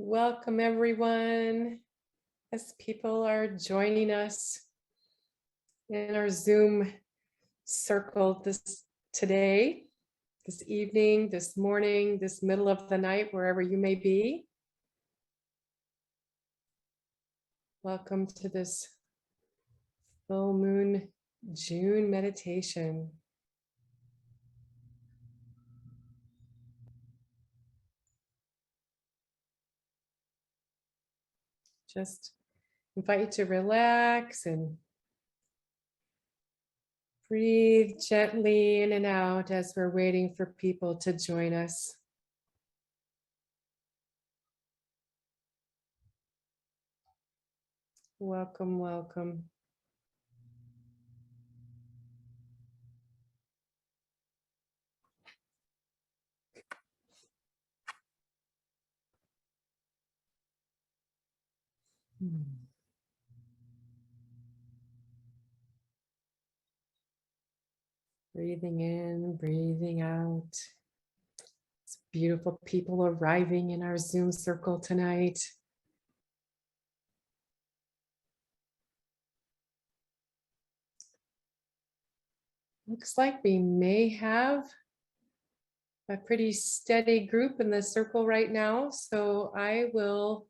Welcome everyone as people are joining us in our Zoom circle today, this evening, this morning, this middle of the night, wherever you may be. Welcome to this full moon June meditation. Just invite you to relax and breathe gently in and out as we're waiting for people to join us. Welcome, welcome. Breathing in, breathing out. It's beautiful people arriving in our Zoom circle tonight. Looks like we may have a pretty steady group in the circle right now. So I will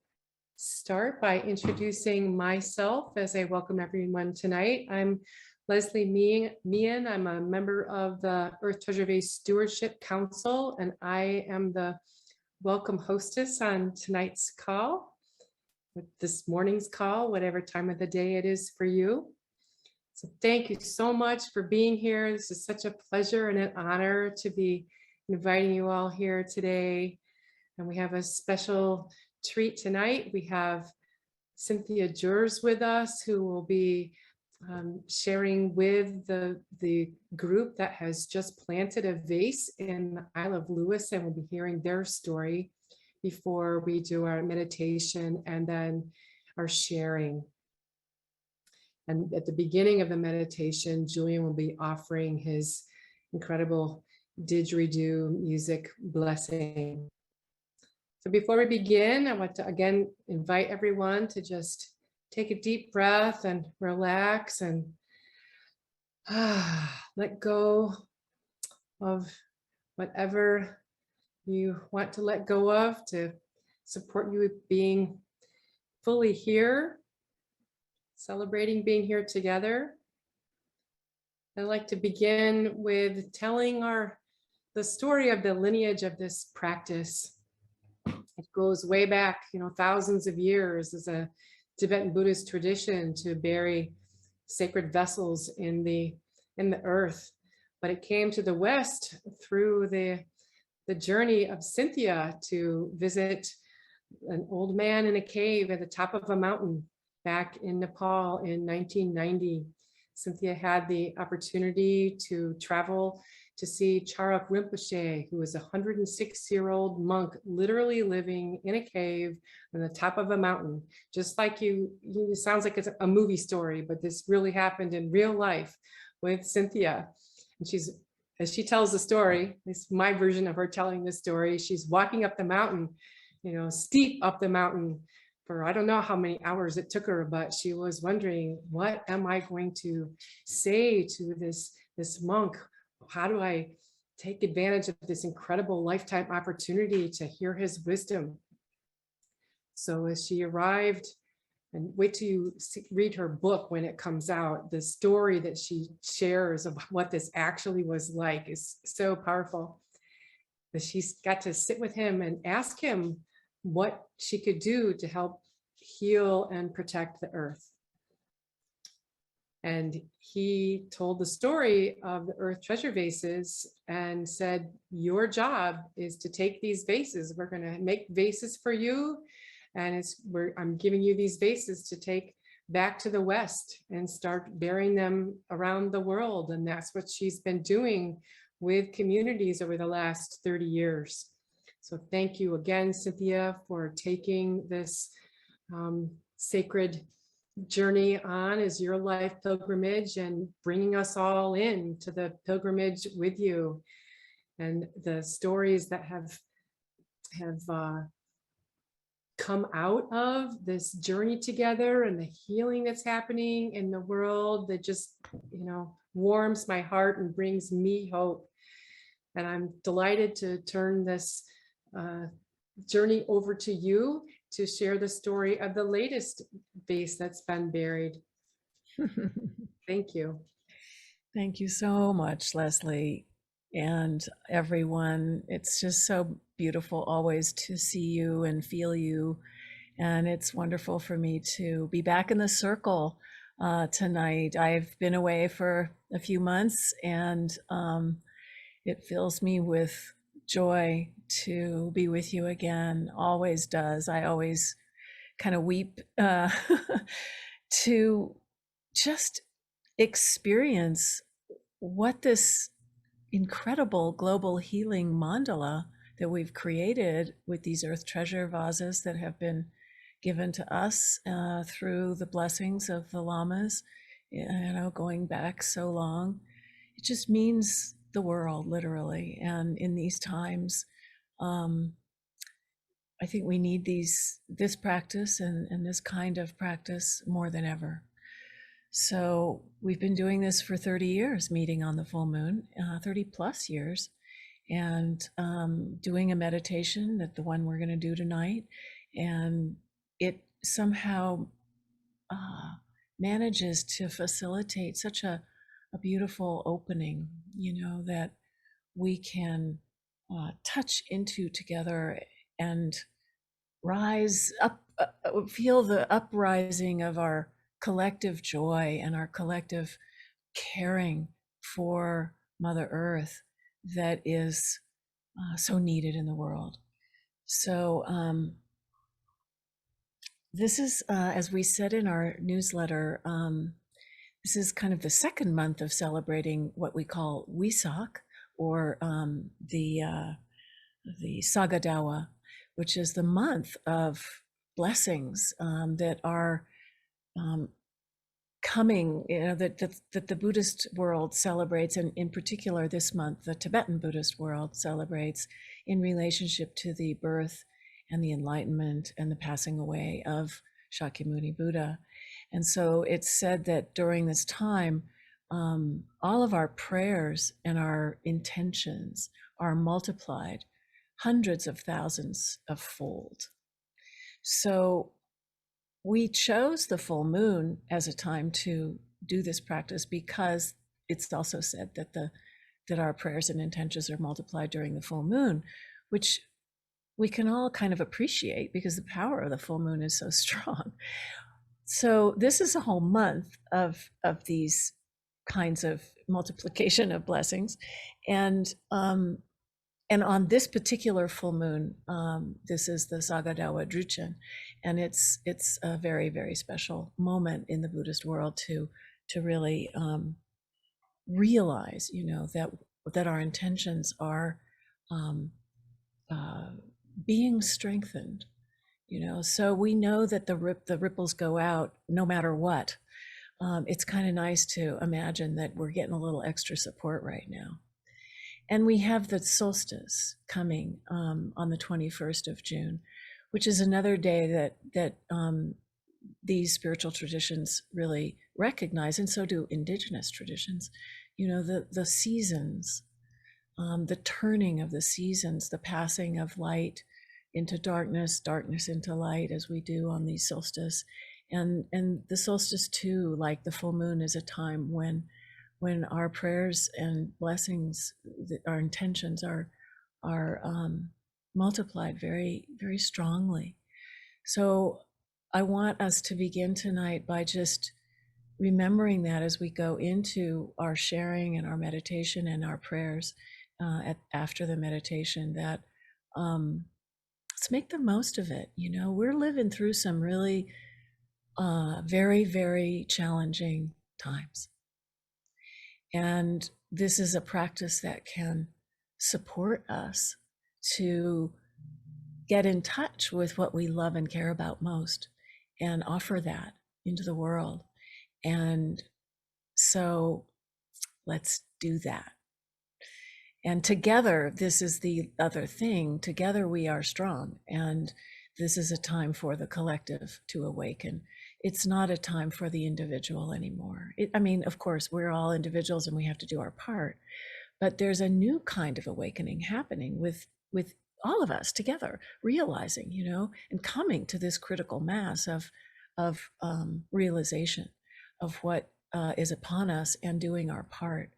start by introducing myself as I welcome everyone tonight. I'm Leslie Meehan. I'm a member of the Earth Treasure Vase Stewardship Council, and I am the welcome hostess on tonight's call, this morning's call, whatever time of the day it is for you. So thank you so much for being here. This is such a pleasure and an honor to be inviting you all here today. And we have a special treat tonight. We have Cynthia Jurs with us, who will be sharing with the group that has just planted a vase in the Isle of Lewis, and we'll be hearing their story before we do our meditation and then our sharing. And at the beginning of the meditation, Julian will be offering his incredible didgeridoo music blessing. So before we begin, I want to again invite everyone to just take a deep breath and relax and let go of whatever you want to let go of to support you with being fully here, celebrating being here together. I'd like to begin with telling the story of the lineage of this practice. It goes way back, thousands of years as a Tibetan Buddhist tradition to bury sacred vessels in the earth. But it came to the West through the journey of Cynthia to visit an old man in a cave at the top of a mountain back in Nepal in 1990. Cynthia had the opportunity to travel to see Charok Rinpoche, who was a 106-year-old monk, literally living in a cave on the top of a mountain. Just like it sounds like it's a movie story, but this really happened in real life with Cynthia. And as she tells the story, it's my version of her telling this story, she's walking up the mountain, steep up the mountain for I don't know how many hours it took her, but she was wondering, what am I going to say to this monk? How do I take advantage of this incredible lifetime opportunity to hear his wisdom? So as she arrived, and wait till you read her book when it comes out, the story that she shares of what this actually was like is so powerful. But she's got to sit with him and ask him what she could do to help heal and protect the earth. And he told the story of the Earth Treasure Vases and said, your job is to take these vases. We're going to make vases for you. And I'm giving you these vases to take back to the West and start bearing them around the world. And that's what she's been doing with communities over the last 30 years. So thank you again, Cynthia, for taking this sacred journey on as your life pilgrimage and bringing us all in to the pilgrimage with you, and the stories that have come out of this journey together and the healing that's happening in the world that just, warms my heart and brings me hope. And I'm delighted to turn this journey over to you to share the story of the latest vase that's been buried. Thank you. Thank you so much, Leslie, and everyone. It's just so beautiful always to see you and feel you. And it's wonderful for me to be back in the circle tonight. I've been away for a few months, and it fills me with joy to be with you again. Always does. I always kind of weep to just experience what this incredible global healing mandala that we've created with these earth treasure vases that have been given to us through the blessings of the lamas, going back so long. It just means the world, literally. And in these times, I think we need this practice and this kind of practice more than ever. So we've been doing this for 30 years, meeting on the full moon, 30 plus years, and doing a meditation, that the one we're going to do tonight. And it somehow manages to facilitate such a beautiful opening, that we can touch into together and rise up, feel the uprising of our collective joy and our collective caring for Mother Earth that is so needed in the world. So this is, as we said in our newsletter, this is kind of the second month of celebrating what we call Wesak, or the Saga Dawa, which is the month of blessings that are coming, that the Buddhist world celebrates, and in particular this month, the Tibetan Buddhist world celebrates in relationship to the birth and the enlightenment and the passing away of Shakyamuni Buddha. And so it's said that during this time, all of our prayers and our intentions are multiplied hundreds of thousands of fold. So we chose the full moon as a time to do this practice because it's also said that our prayers and intentions are multiplied during the full moon, which we can all kind of appreciate because the power of the full moon is so strong. So this is a whole month of these kinds of multiplication of blessings, and on this particular full moon, this is the Saga Dawa Duchen, and it's a very, very special moment in the Buddhist world to really realize, that our intentions are being strengthened. So we know that the ripples go out no matter what. It's kind of nice to imagine that we're getting a little extra support right now. And we have the solstice coming on the 21st of June, which is another day that these spiritual traditions really recognize, and so do indigenous traditions. The seasons, the turning of the seasons, the passing of light into darkness, darkness into light, as we do on the solstice. And the solstice too, like the full moon, is a time when our prayers and blessings, our intentions are multiplied very, very strongly. So I want us to begin tonight by just remembering that as we go into our sharing and our meditation and our prayers after the meditation, that let's make the most of it. We're living through some really very, very challenging times. And this is a practice that can support us to get in touch with what we love and care about most and offer that into the world. And so let's do that. And together, this is the other thing, together we are strong. And this is a time for the collective to awaken. It's not a time for the individual anymore. I mean, of course, we're all individuals and we have to do our part, but there's a new kind of awakening happening with all of us together, realizing, and coming to this critical mass of realization of what is upon us and doing our part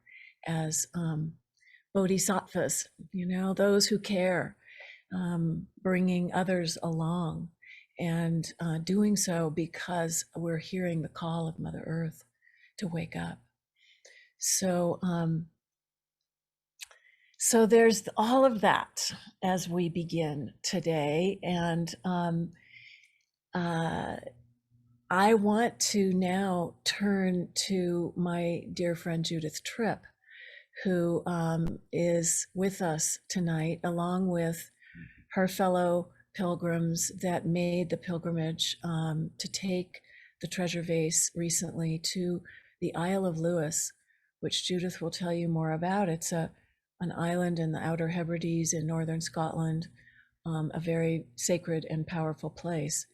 as bodhisattvas, those who care, bringing others along, and doing so because we're hearing the call of Mother Earth to wake up. So, so there's all of that as we begin today, and I want to now turn to my dear friend Judith Tripp, who is with us tonight, along with her fellow pilgrims that made the pilgrimage to take the treasure vase recently to the Isle of Lewis, which Judith will tell you more about. It's an island in the Outer Hebrides in northern Scotland, a very sacred and powerful place.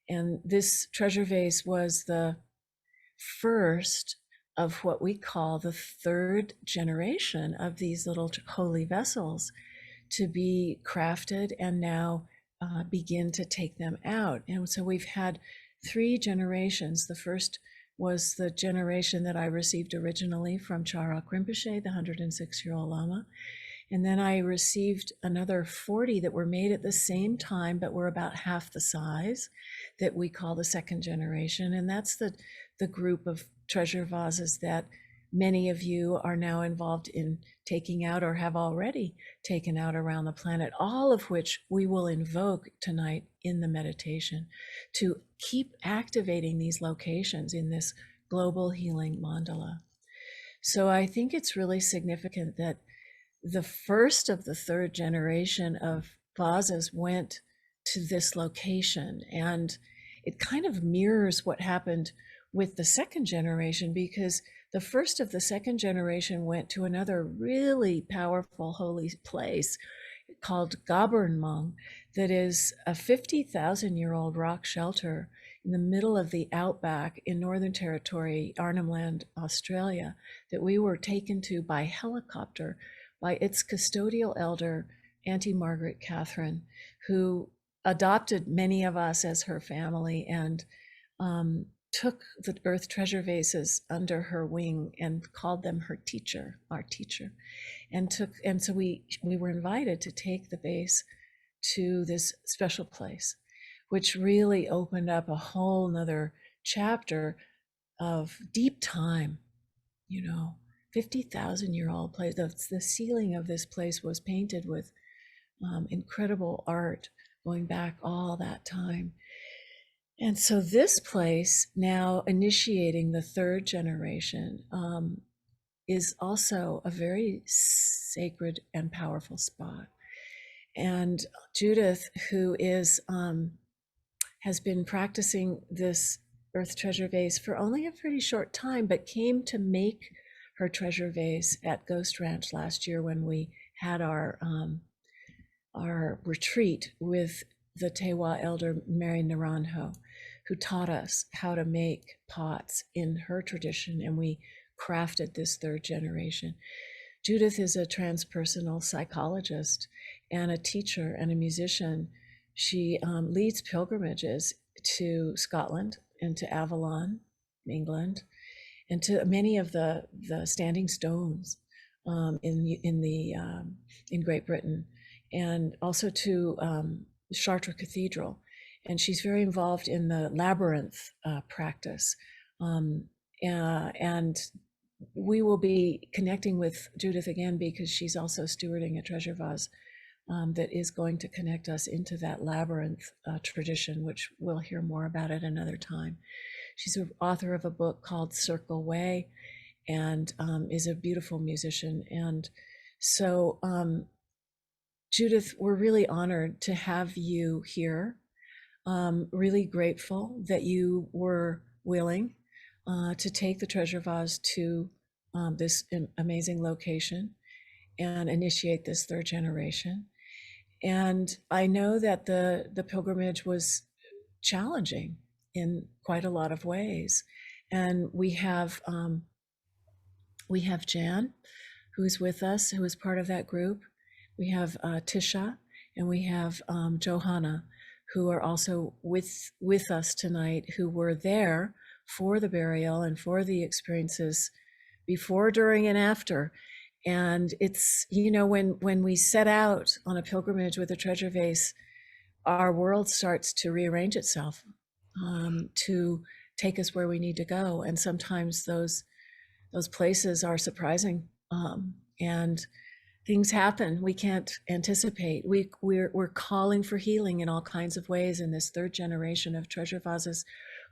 And this treasure vase was the first of what we call the third generation of these little holy vessels to be crafted and now begin to take them out. And so we've had 3 generations. The first was the generation that I received originally from Charok Rinpoche, the 106-year-old Lama. And then I received another 40 that were made at the same time, but were about half the size, that we call the second generation. And that's the group of treasure vases that many of you are now involved in taking out or have already taken out around the planet, all of which we will invoke tonight in the meditation to keep activating these locations in this global healing mandala. So I think it's really significant that the first of the third generation of vases went to this location, and it kind of mirrors what happened with the second generation, because the first of the second generation went to another really powerful holy place called Gabernmong, that is a 50,000-year-old rock shelter in the middle of the outback in Northern Territory, Arnhem Land, Australia, that we were taken to by helicopter by its custodial elder, Auntie Margaret Catherine, who adopted many of us as her family and took the Earth Treasure Vases under her wing and called them her teacher, our teacher, and so we were invited to take the vase to this special place, which really opened up a whole nother chapter of deep time. 50,000-year-old place. The ceiling of this place was painted with incredible art going back all that time. And so this place, now initiating the third generation, is also a very sacred and powerful spot. And Judith, who has been practicing this Earth Treasure Vase for only a pretty short time, but came to make her treasure vase at Ghost Ranch last year when we had our retreat with the Tewa elder Mary Naranjo, who taught us how to make pots in her tradition, and we crafted this third generation. Judith is a transpersonal psychologist and a teacher and a musician. She leads pilgrimages to Scotland and to Avalon, England, and to many of the standing stones in Great Britain, and also to Chartres Cathedral. And she's very involved in the labyrinth practice. And we will be connecting with Judith again because she's also stewarding a treasure vase that is going to connect us into that labyrinth tradition, which we'll hear more about at another time. She's an author of a book called Circle Way, and is a beautiful musician. And so, Judith, we're really honored to have you here. Really grateful that you were willing to take the treasure vase to this amazing location and initiate this third generation. And I know that the pilgrimage was challenging in quite a lot of ways. And we have Jan, who's with us, who is part of that group. We have Tisha, and we have Johanna, who are also with us tonight, who were there for the burial and for the experiences before, during, and after. And it's, you know, when we set out on a pilgrimage with a treasure vase, our world starts to rearrange itself to take us where we need to go. And sometimes those places are surprising, and things happen we can't anticipate. We're calling for healing in all kinds of ways, and this third generation of treasure vases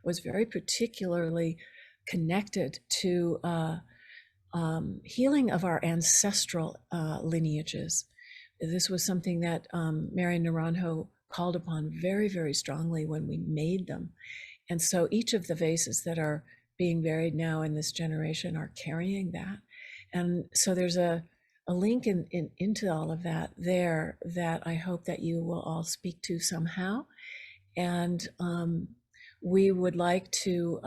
was very particularly connected to healing of our ancestral lineages. This was something that Mary Naranjo called upon very, very strongly when we made them. And so each of the vases that are being buried now in this generation are carrying that. And so there's a link into all of that there that I hope that you will all speak to somehow. And we would like to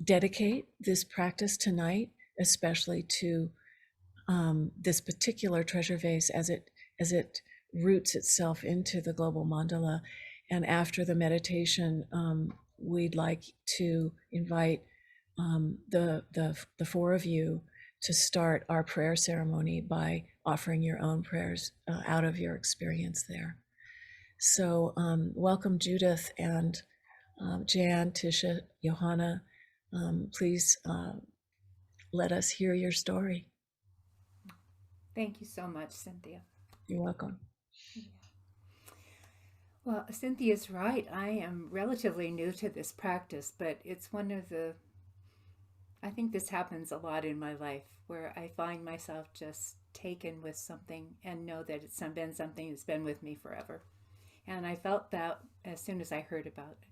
dedicate this practice tonight, especially to this particular treasure vase as it roots itself into the global mandala. And after the meditation, we'd like to invite the four of you to start our prayer ceremony by offering your own prayers out of your experience there. So welcome, Judith and Jan, Tisha, Johanna. Please let us hear your story. Thank you so much, Cynthia. You're welcome. Yeah. Well, Cynthia's right. I am relatively new to this practice, but it's one of the, I think this happens a lot in my life where I find myself just taken with something and know that it's been something that's been with me forever. And I felt that as soon as I heard about it.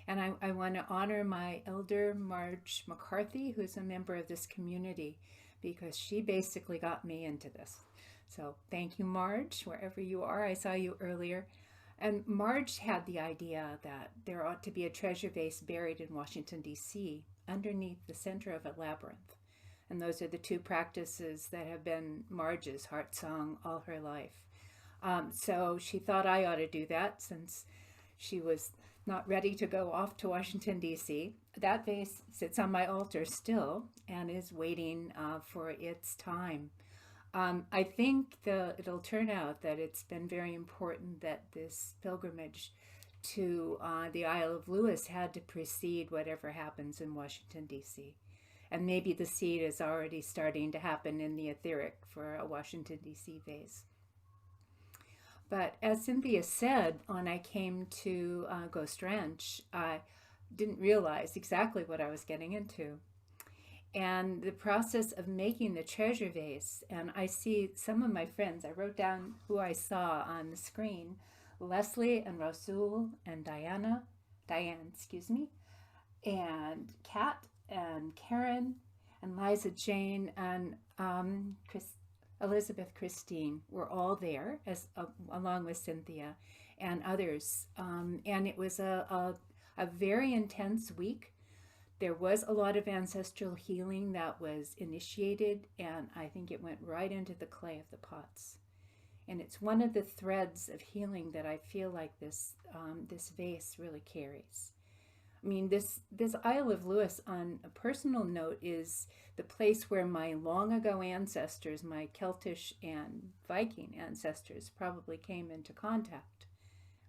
And I want to honor my elder, Marge McCarthy, who's a member of this community, because she basically got me into this. So thank you, Marge, wherever you are. I saw you earlier. And Marge had the idea that there ought to be a treasure vase buried in Washington, D.C., underneath the center of a labyrinth. And those are the two practices that have been Marge's heart song all her life. So she thought I ought to do that since she was not ready to go off to Washington, D.C. That vase sits on my altar still and is waiting for its time. I think it'll turn out that it's been very important that this pilgrimage to the Isle of Lewis had to precede whatever happens in Washington, D.C. And maybe the seed is already starting to happen in the etheric for a Washington, D.C. vase. But as Cynthia said, when I came to Ghost Ranch, I didn't realize exactly what I was getting into. And the process of making the treasure vase, and I see some of my friends, I wrote down who I saw on the screen, Leslie and Rasul and Diane, and Kat and Karen and Liza Jane and Elizabeth Christine were all there, along with Cynthia and others. And it was a very intense week. There was a lot of ancestral healing that was initiated, and I think it went right into the clay of the pots. And it's one of the threads of healing that I feel like this vase really carries. I mean, this Isle of Lewis, on a personal note, is the place where my long ago ancestors, my Celtish and Viking ancestors, probably came into contact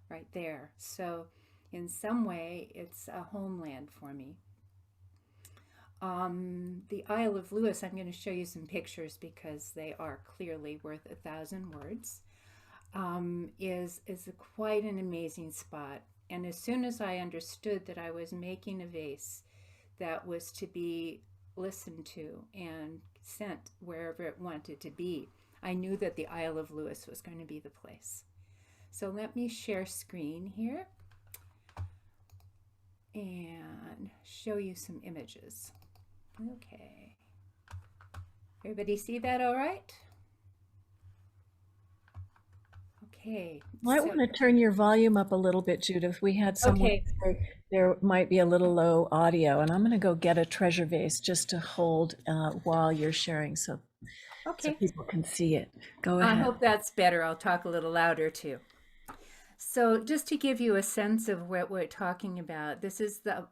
right there. So in some way, it's a homeland for me. The Isle of Lewis, I'm going to show you some pictures because they are clearly worth 1,000 words, is quite an amazing spot. And as soon as I understood that I was making a vase that was to be listened to and sent wherever it wanted to be, I knew that the Isle of Lewis was going to be the place. So let me share screen here and show you some images. Okay. Everybody see that all right? Okay. Might So, want to turn your volume up a little bit, Judith. We had someone okay. say there might be a little low audio, and I'm going to go get a treasure vase just to hold while you're sharing so Okay. people can see it. Go I ahead. hope that's better. I'll talk a little louder too. So, just to give you a sense of what we're talking about, this is the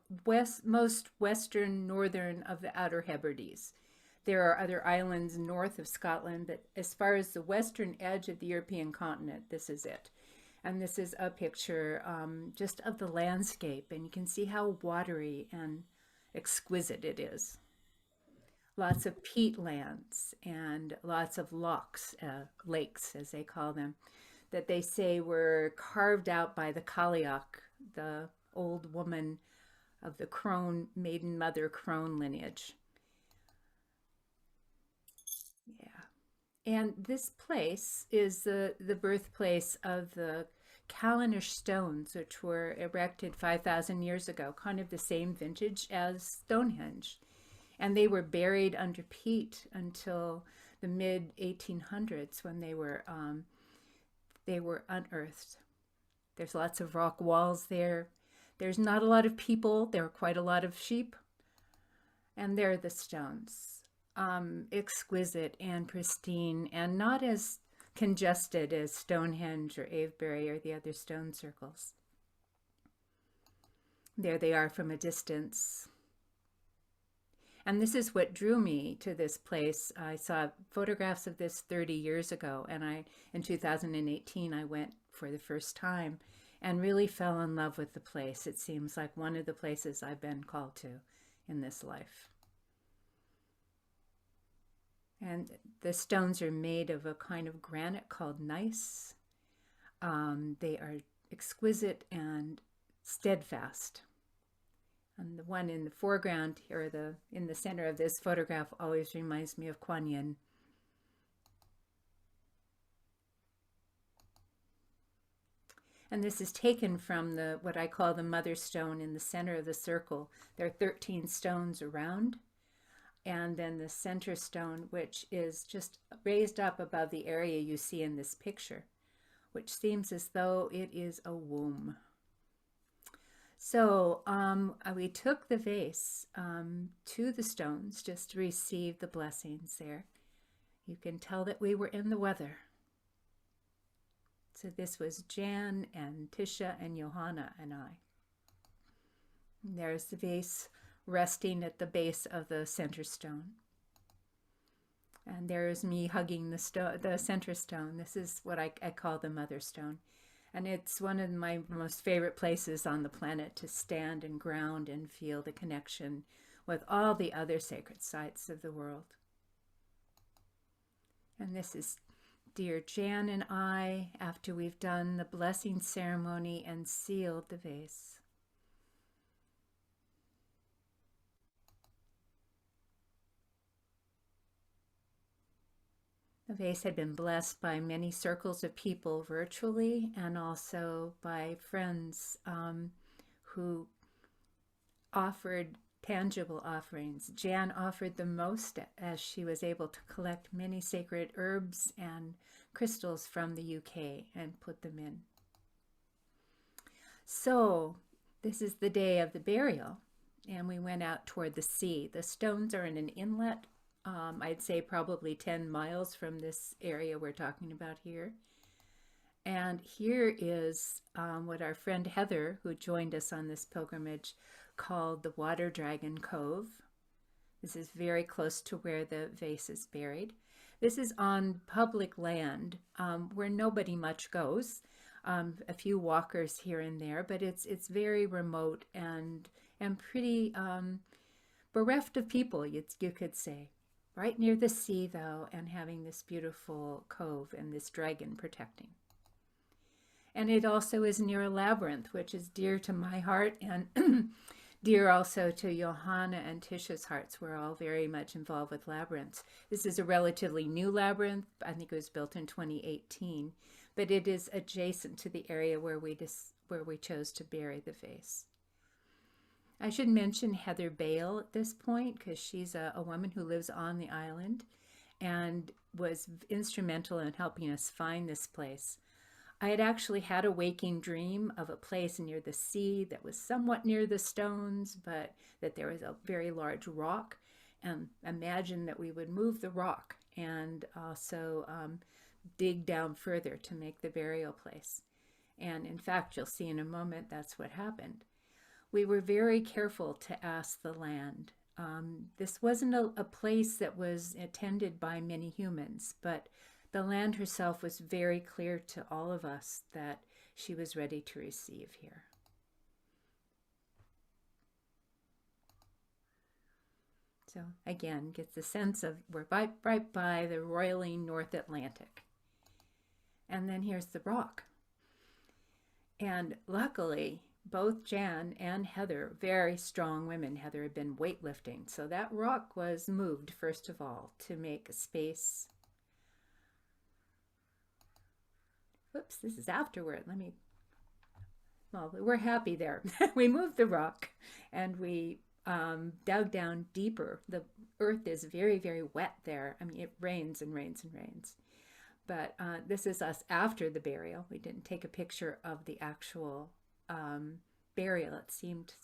most western northern of the Outer Hebrides. There are other islands north of Scotland, but as far as the western edge of the European continent, this is it. And this is a picture just of the landscape, and you can see how watery and exquisite it is. Lots of peatlands and lots of lochs, lakes as they call them, that they say were carved out by the Cailleach, the old woman of the crone, maiden mother crone lineage. Yeah. And this place is the birthplace of the Callanish stones, which were erected 5,000 years ago, kind of the same vintage as Stonehenge. And they were buried under peat until the mid 1800s when they were unearthed. There's lots of rock walls there. There's not a lot of people. There are quite a lot of sheep. And there are the stones. Exquisite and pristine and not as congested as Stonehenge or Avebury or the other stone circles. There they are from a distance. And this is what drew me to this place. I saw photographs of this 30 years ago, and in 2018, I went for the first time and really fell in love with the place. It seems like one of the places I've been called to in this life. And the stones are made of a kind of granite called gneiss. They are exquisite and steadfast. And the one in the foreground, or in the center of this photograph, always reminds me of Kuan Yin. And this is taken from what I call the mother stone in the center of the circle. There are 13 stones around. And then the center stone, which is just raised up above the area you see in this picture, which seems as though it is a womb. So we took the vase to the stones just to receive the blessings there. You can tell that we were in the weather. So this was Jan and Tisha and Johanna and I. And there's the vase resting at the base of the center stone. And there's me hugging the center stone. This is what I call the mother stone. And it's one of my most favorite places on the planet to stand and ground and feel the connection with all the other sacred sites of the world. And this is dear Jan and I after we've done the blessing ceremony and sealed the vase. The vase had been blessed by many circles of people virtually and also by friends who offered tangible offerings. Jan offered the most as she was able to collect many sacred herbs and crystals from the UK and put them in. So this is the day of the burial, and we went out toward the sea. The stones are in an inlet. I'd say probably 10 miles from this area we're talking about here. And here is what our friend Heather, who joined us on this pilgrimage, called the Water Dragon Cove. This is very close to where the vase is buried. This is on public land where nobody much goes. A few walkers here and there, but it's very remote and pretty bereft of people, you could say. Right near the sea, though, and having this beautiful cove and this dragon protecting. And it also is near a labyrinth, which is dear to my heart and dear also to Johanna and Tisha's hearts. We're all very much involved with labyrinths. This is a relatively new labyrinth. I think it was built in 2018, but it is adjacent to the area where we chose to bury the vase. I should mention Heather Bale at this point because she's a woman who lives on the island and was instrumental in helping us find this place. I had actually had a waking dream of a place near the sea that was somewhat near the stones, but that there was a very large rock, and imagined that we would move the rock and also dig down further to make the burial place. And in fact, you'll see in a moment that's what happened. We were very careful to ask the land. This wasn't a place that was attended by many humans, but the land herself was very clear to all of us that she was ready to receive here. So again, gets the sense of we're right by the roiling North Atlantic. And then here's the rock. And luckily, both Jan and Heather, very strong women. Heather had been weightlifting. So that rock was moved, first of all, to make a space. Whoops, this is afterward. Well, we're happy there. We moved the rock and we dug down deeper. The earth is very, very wet there. I mean, it rains and rains and rains. But this is us after the burial. We didn't take a picture of the actual burial. It seemed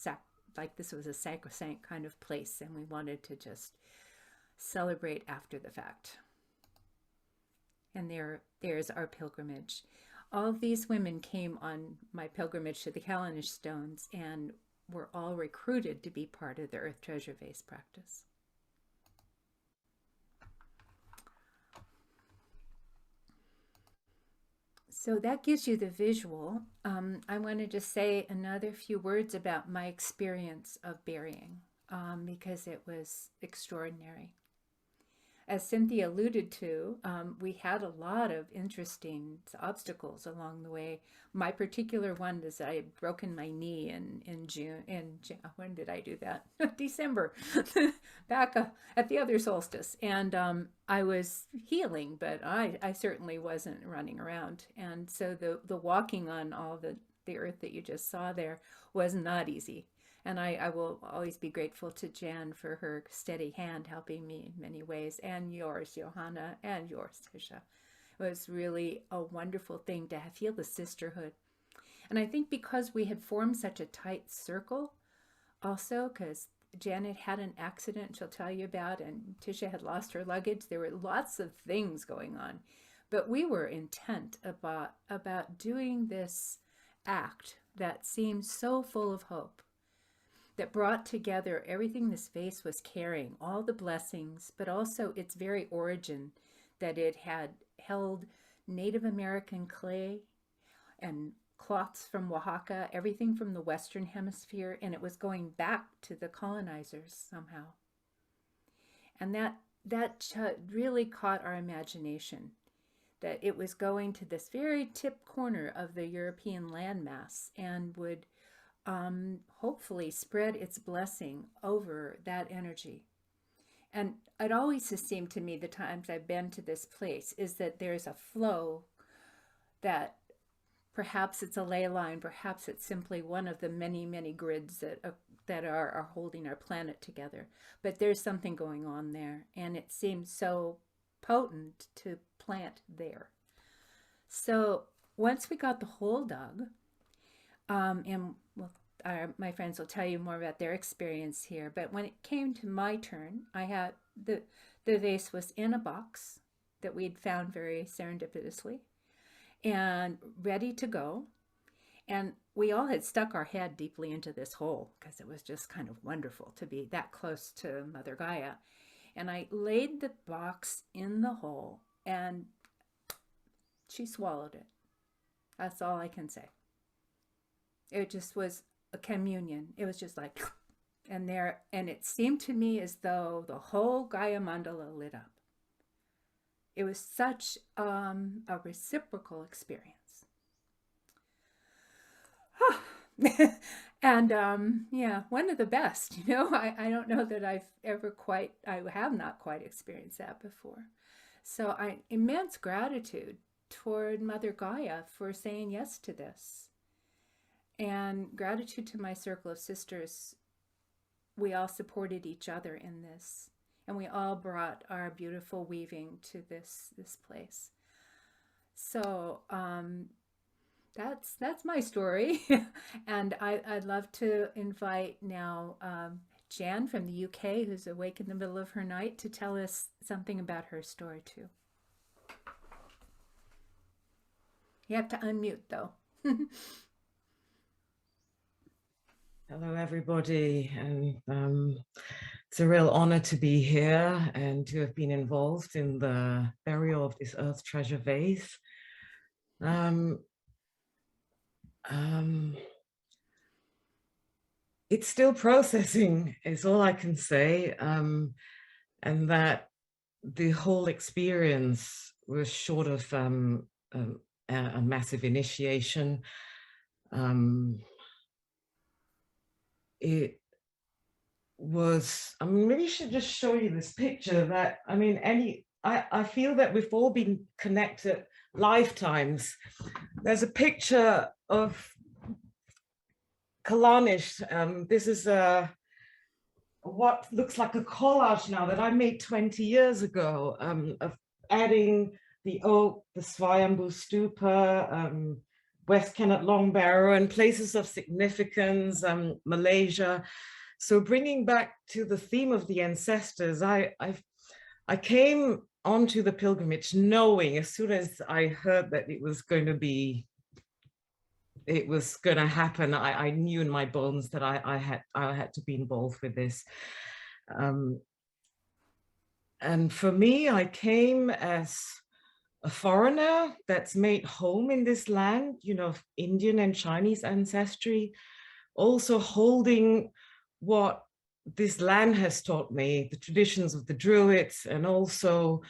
like this was a sacrosanct kind of place, and we wanted to just celebrate after the fact. And there's our pilgrimage. All of these women came on my pilgrimage to the Callanish stones and were all recruited to be part of the Earth Treasure Vase practice. So that gives you the visual. I want to just say another few words about my experience of burying, because it was extraordinary. As Cynthia alluded to, we had a lot of interesting obstacles along the way. My particular one is I had broken my knee in June. When did I do that? December, back at the other solstice. And I was healing, but I certainly wasn't running around. And so the walking on all the earth that you just saw there was not easy. And I will always be grateful to Jan for her steady hand helping me in many ways, and yours, Johanna, and yours, Tisha. It was really a wonderful thing to feel the sisterhood. And I think because we had formed such a tight circle, also because Janet had an accident she'll tell you about, and Tisha had lost her luggage. There were lots of things going on. But we were intent about doing this act that seemed so full of hope, that brought together everything this vase was carrying, all the blessings, but also its very origin, that it had held Native American clay and cloths from Oaxaca, everything from the Western Hemisphere, and it was going back to the colonizers somehow. And that really caught our imagination, that it was going to this very tip corner of the European landmass and would hopefully spread its blessing over that energy. And it always has seemed to me, the times I've been to this place, is that there's a flow that perhaps it's a ley line, perhaps it's simply one of the many, many grids that are holding our planet together. But there's something going on there, and it seems so potent to plant there. So once we got the hole dug, and my friends will tell you more about their experience here. But when it came to my turn, I had the vase was in a box that we'd found very serendipitously and ready to go. And we all had stuck our head deeply into this hole because it was just kind of wonderful to be that close to Mother Gaia. And I laid the box in the hole and she swallowed it. That's all I can say. It just was a communion. It was just like, and it seemed to me as though the whole Gaia Mandala lit up. It was such a reciprocal experience. And yeah, one of the best, I don't know that I have not quite experienced that before. So immense gratitude toward Mother Gaia for saying yes to this. And gratitude to my circle of sisters. We all supported each other in this. And we all brought our beautiful weaving to this place. So That's my story. And I'd love to invite now Jan from the UK, who's awake in the middle of her night, to tell us something about her story too. You have to unmute though. Hello, everybody, and it's a real honor to be here and to have been involved in the burial of this Earth Treasure Vase. It's still processing, is all I can say, and that the whole experience was short of a massive initiation. It was, I mean, maybe I should just show you this picture that, I mean, I feel that we've all been connected lifetimes. There's a picture of Callanish. This is what looks like a collage now that I made 20 years ago, of adding the oak, the Swayambhu Stupa, West Kennet Long Barrow, and places of significance, Malaysia. So bringing back to the theme of the ancestors, I came onto the pilgrimage knowing, as soon as I heard that it was going to happen, I knew in my bones that I had to be involved with this. And for me, I came as a foreigner that's made home in this land, you know, of Indian and Chinese ancestry, also holding what this land has taught me, the traditions of the Druids, and also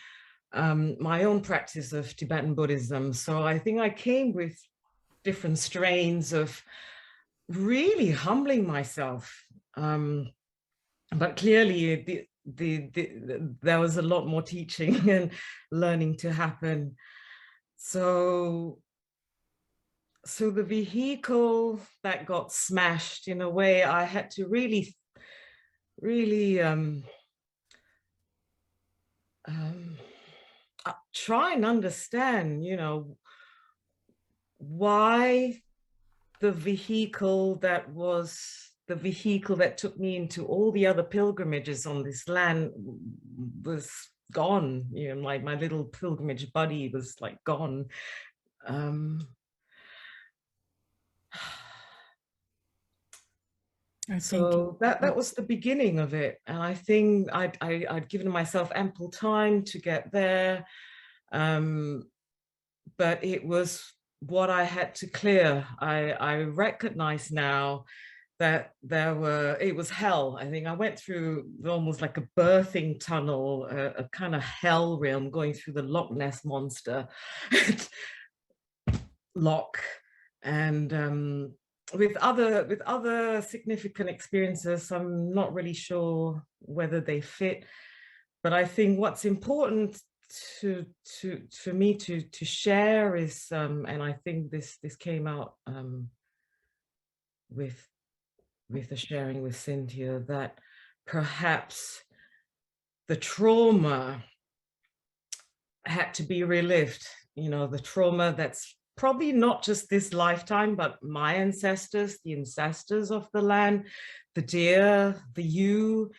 my own practice of Tibetan Buddhism. So I think I came with different strains of really humbling myself. But clearly there was a lot more teaching and learning to happen. So the vehicle that got smashed, in a way, I had to really try and understand, you know, why the vehicle that was the vehicle that took me into all the other pilgrimages on this land was gone. You know, like my little pilgrimage buddy was like gone. So that was the beginning of it, and I think I'd given myself ample time to get there, but it was what I had to clear. I recognize now that it was hell. I think I went through almost like a birthing tunnel, a kind of hell realm, going through the Loch Ness monster lock, and with other significant experiences. I'm not really sure whether they fit, but I think what's important for me to share is, and I think this came out with the sharing with Cynthia, that perhaps the trauma had to be relived. You know, the trauma that's probably not just this lifetime, but my ancestors, the ancestors of the land, the deer, the ewe.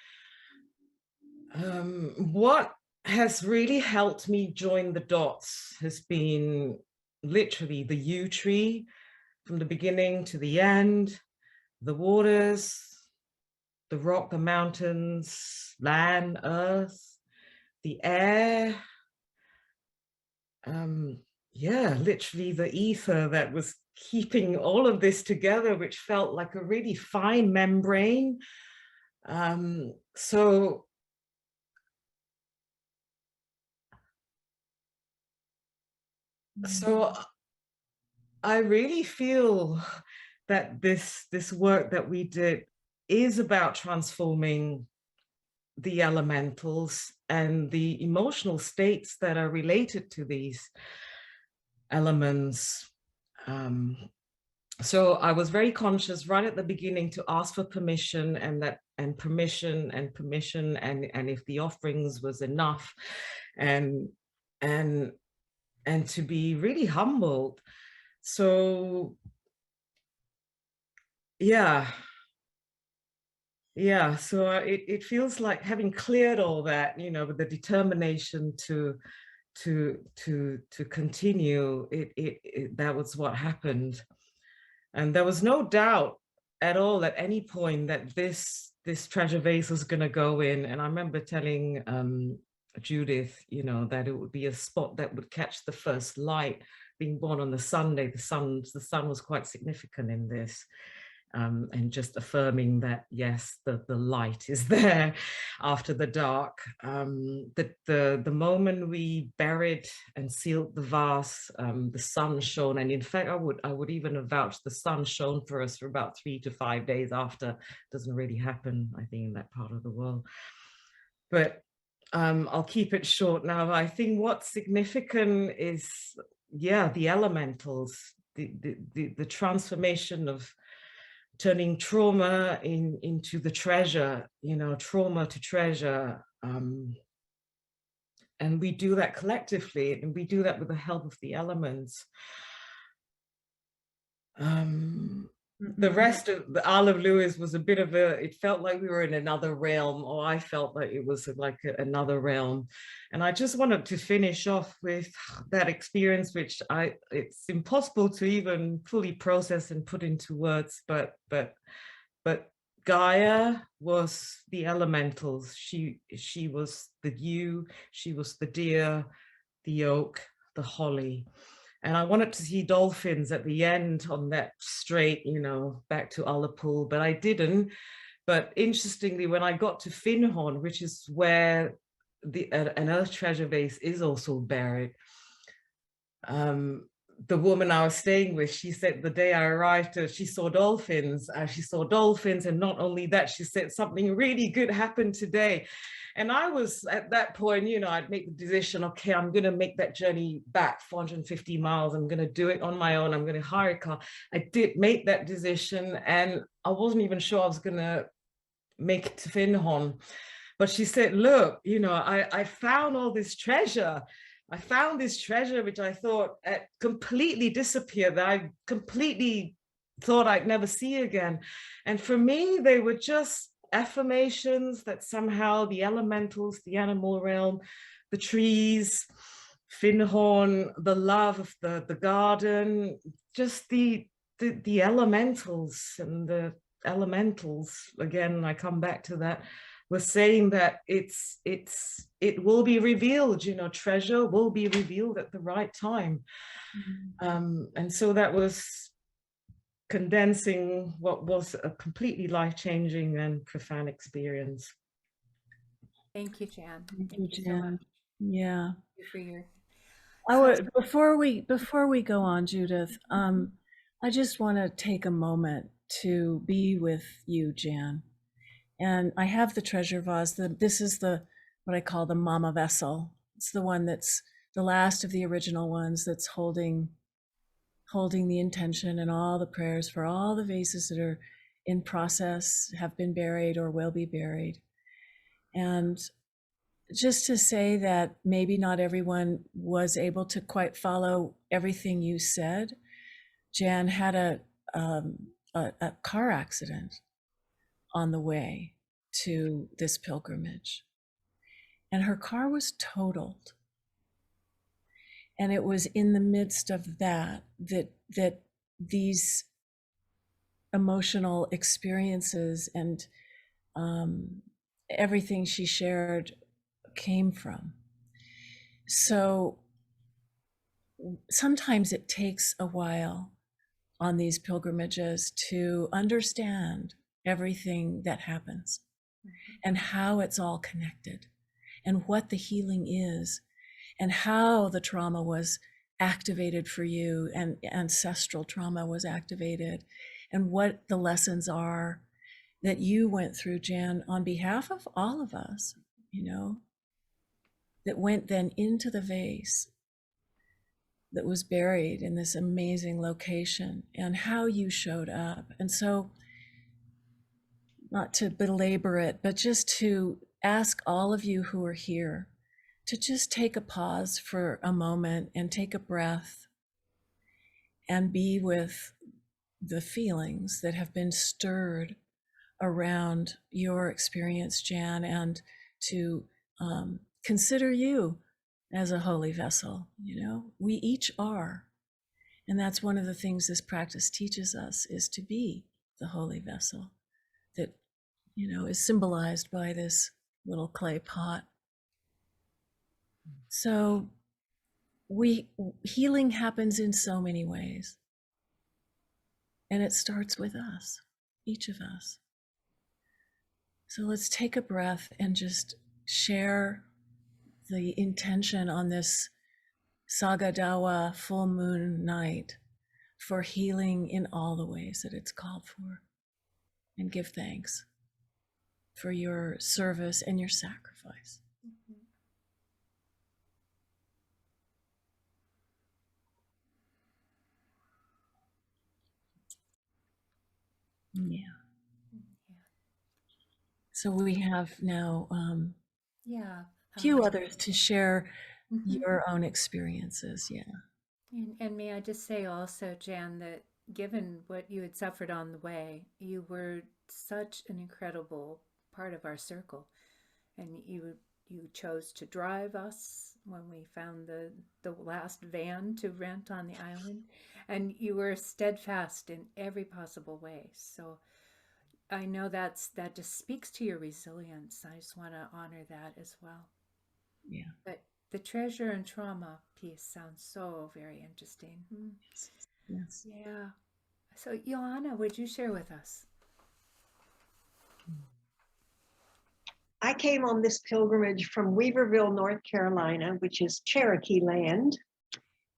What has really helped me join the dots has been literally the yew tree from the beginning to the end, the waters, the rock, the mountains, land, earth, the air. Yeah, literally the ether that was keeping all of this together, which felt like a really fine membrane. So I really feel that this work that we did is about transforming the elementals and the emotional states that are related to these elements. So I was very conscious right at the beginning to ask for permission, and permission, and if the offerings was enough, and to be really humbled So yeah, so it feels like having cleared all that, you know, with the determination to continue, that was what happened. And there was no doubt at all at any point that this treasure vase was going to go in. And I remember telling Judith, you know, that it would be a spot that would catch the first light. Being born on the Sunday, the sun was quite significant in this. And just affirming that, yes, the light is there after the dark. The moment we buried and sealed the vase, the sun shone. And in fact, I would even have vouched the sun shone for us for about 3 to 5 days after. Doesn't really happen, I think, in that part of the world. But I'll keep it short now. I think what's significant is, yeah, the elementals, the transformation of turning trauma into the treasure, you know, trauma to treasure. And we do that collectively, and we do that with the help of the elements. The rest of the Olive Lewis was a bit of it felt like we were in another realm, or I felt like it was like another realm. And I just wanted to finish off with that experience, which it's impossible to even fully process and put into words, but Gaia was the elementals. She was the dew, she was the deer, the oak, the holly. And I wanted to see dolphins at the end on that strait, you know, back to Ullapool, but I didn't. But interestingly, when I got to Findhorn, which is where an Earth Treasure Vase is also buried, the woman I was staying with, she said the day I arrived, she saw dolphins. And not only that, she said something really good happened today. And I was at that point, you know, I'd make the decision, okay, I'm going to make that journey back 450 miles. I'm going to do it on my own. I'm going to hire a car. I did make that decision, and I wasn't even sure I was going to make it to Findhorn. But she said, look, you know, I found all this treasure. I found this treasure, which I thought had completely disappeared, that I completely thought I'd never see again. And for me, they were just affirmations that somehow the elementals, the animal realm, the trees, Findhorn, the love of the garden, just the elementals, and the elementals, again, I come back to that, we're saying that it will be revealed, you know, treasure will be revealed at the right time. And so that was condensing what was a completely life-changing and profound experience. Thank you, Jan. Thank you, Jan. Yeah. Thank you for your. I would, before we go on, Judith, I just want to take a moment to be with you, Jan. And I have the treasure vase. This is what I call the mama vessel. It's the one that's the last of the original ones that's holding the intention and all the prayers for all the vases that are in process, have been buried, or will be buried. And just to say that maybe not everyone was able to quite follow everything you said. Jan had a car accident on the way to this pilgrimage, and her car was totaled. And it was in the midst of that these emotional experiences and everything she shared came from. So sometimes it takes a while on these pilgrimages to understand everything that happens and how it's all connected and what the healing is and how the trauma was activated for you and ancestral trauma was activated and what the lessons are that you went through, Jan, on behalf of all of us, you know, that went then into the vase that was buried in this amazing location, and how you showed up. And so, not to belabor it, but just to ask all of you who are here to just take a pause for a moment and take a breath and be with the feelings that have been stirred around your experience, Jan, and to consider you as a holy vessel. We each are. And that's one of the things this practice teaches us, is to be the holy vessel that, is symbolized by this little clay pot. So healing happens in so many ways. And it starts with us, each of us. So let's take a breath and just share the intention on this Saga Dawa full moon night for healing in all the ways that it's called for. And give thanks for your service and your sacrifice. Yeah. So we have now a few others to share your own experiences. Yeah. And may I just say also, Jan, that given what you had suffered on the way, you were such an incredible part of our circle. And you chose to drive us when we found the last van to rent on the island. And you were steadfast in every possible way. So I know that just speaks to your resilience. I just want to honor that as well. Yeah. But the treasure and trauma piece sounds so very interesting. Yes. Yeah. So Johanna, would you share with us? I came on this pilgrimage from Weaverville, North Carolina, which is Cherokee land.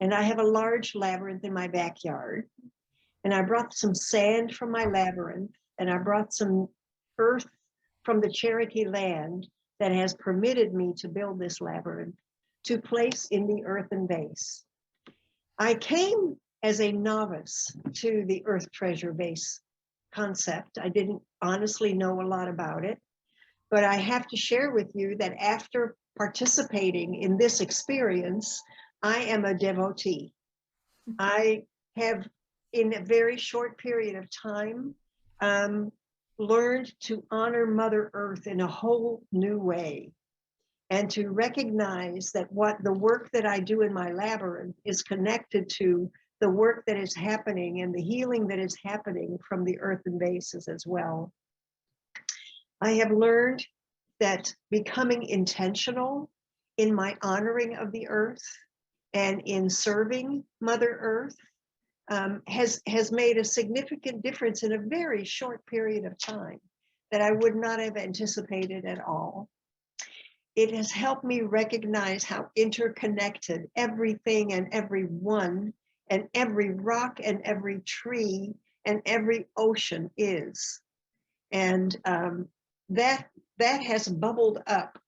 And I have a large labyrinth in my backyard. And I brought some sand from my labyrinth, and I brought some earth from the Cherokee land that has permitted me to build this labyrinth to place in the earthen vase. I came as a novice to the Earth Treasure Vase concept. I didn't honestly know a lot about it, but I have to share with you that after participating in this experience, I am a devotee. I have, in a very short period of time, learned to honor Mother Earth in a whole new way, and to recognize that the work that I do in my labyrinth is connected to the work that is happening and the healing that is happening from the earthen vases as well. I have learned that becoming intentional in my honoring of the earth and in serving Mother Earth has made a significant difference in a very short period of time that I would not have anticipated at all. It has helped me recognize how interconnected everything and everyone and every rock and every tree and every ocean is. And that has bubbled up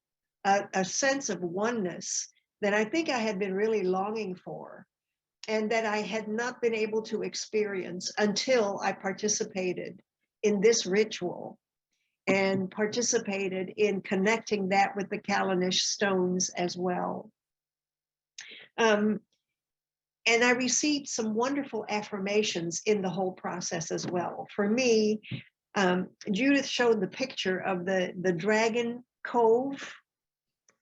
a sense of oneness that I think I had been really longing for, and that I had not been able to experience until I participated in this ritual and participated in connecting that with the Callanish stones as well. And I received some wonderful affirmations in the whole process as well. For me, Judith showed the picture of the Dragon Cove,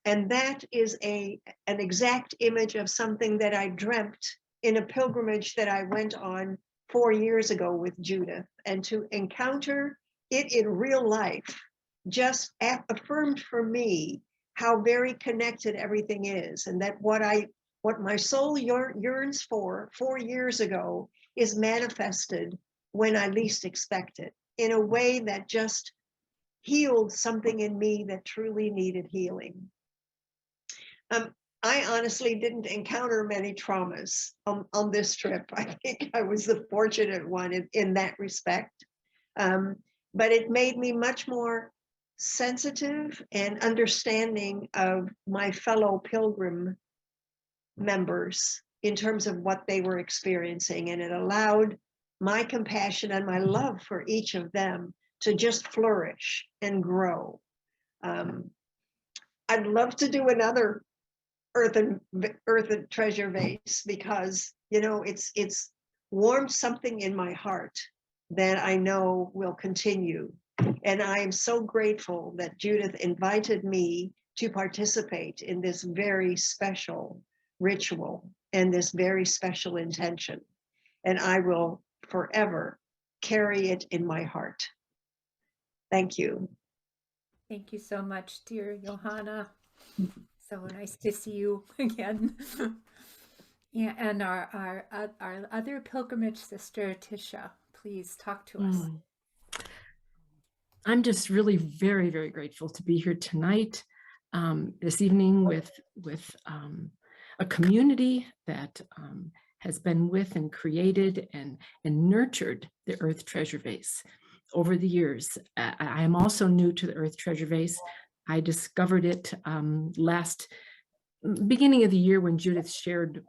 and that is an exact image of something that I dreamt in a pilgrimage that I went on 4 years ago with Judith, and to encounter it in real life just affirmed for me how very connected everything is, and that what my soul yearns for 4 years ago is manifested when I least expect it, in a way that just healed something in me that truly needed healing. I honestly didn't encounter many traumas on this trip. I think I was the fortunate one in that respect. But it made me much more sensitive and understanding of my fellow pilgrim members in terms of what they were experiencing. And it allowed my compassion and my love for each of them to just flourish and grow. I'd love to do another Earth Treasure Vase, because it's warmed something in my heart that I know will continue. And I am so grateful that Judith invited me to participate in this very special ritual and this very special intention. And I will forever carry it in my heart. Thank you. Thank you so much, dear Johanna. So nice to see you again. Yeah, and our other pilgrimage sister, Tisha, please talk to us. I'm just really very, very grateful to be here tonight, this evening with a community that has been with and created and nurtured the Earth Treasure Vase over the years. I am also new to the Earth Treasure Vase. I discovered it beginning of the year when Judith shared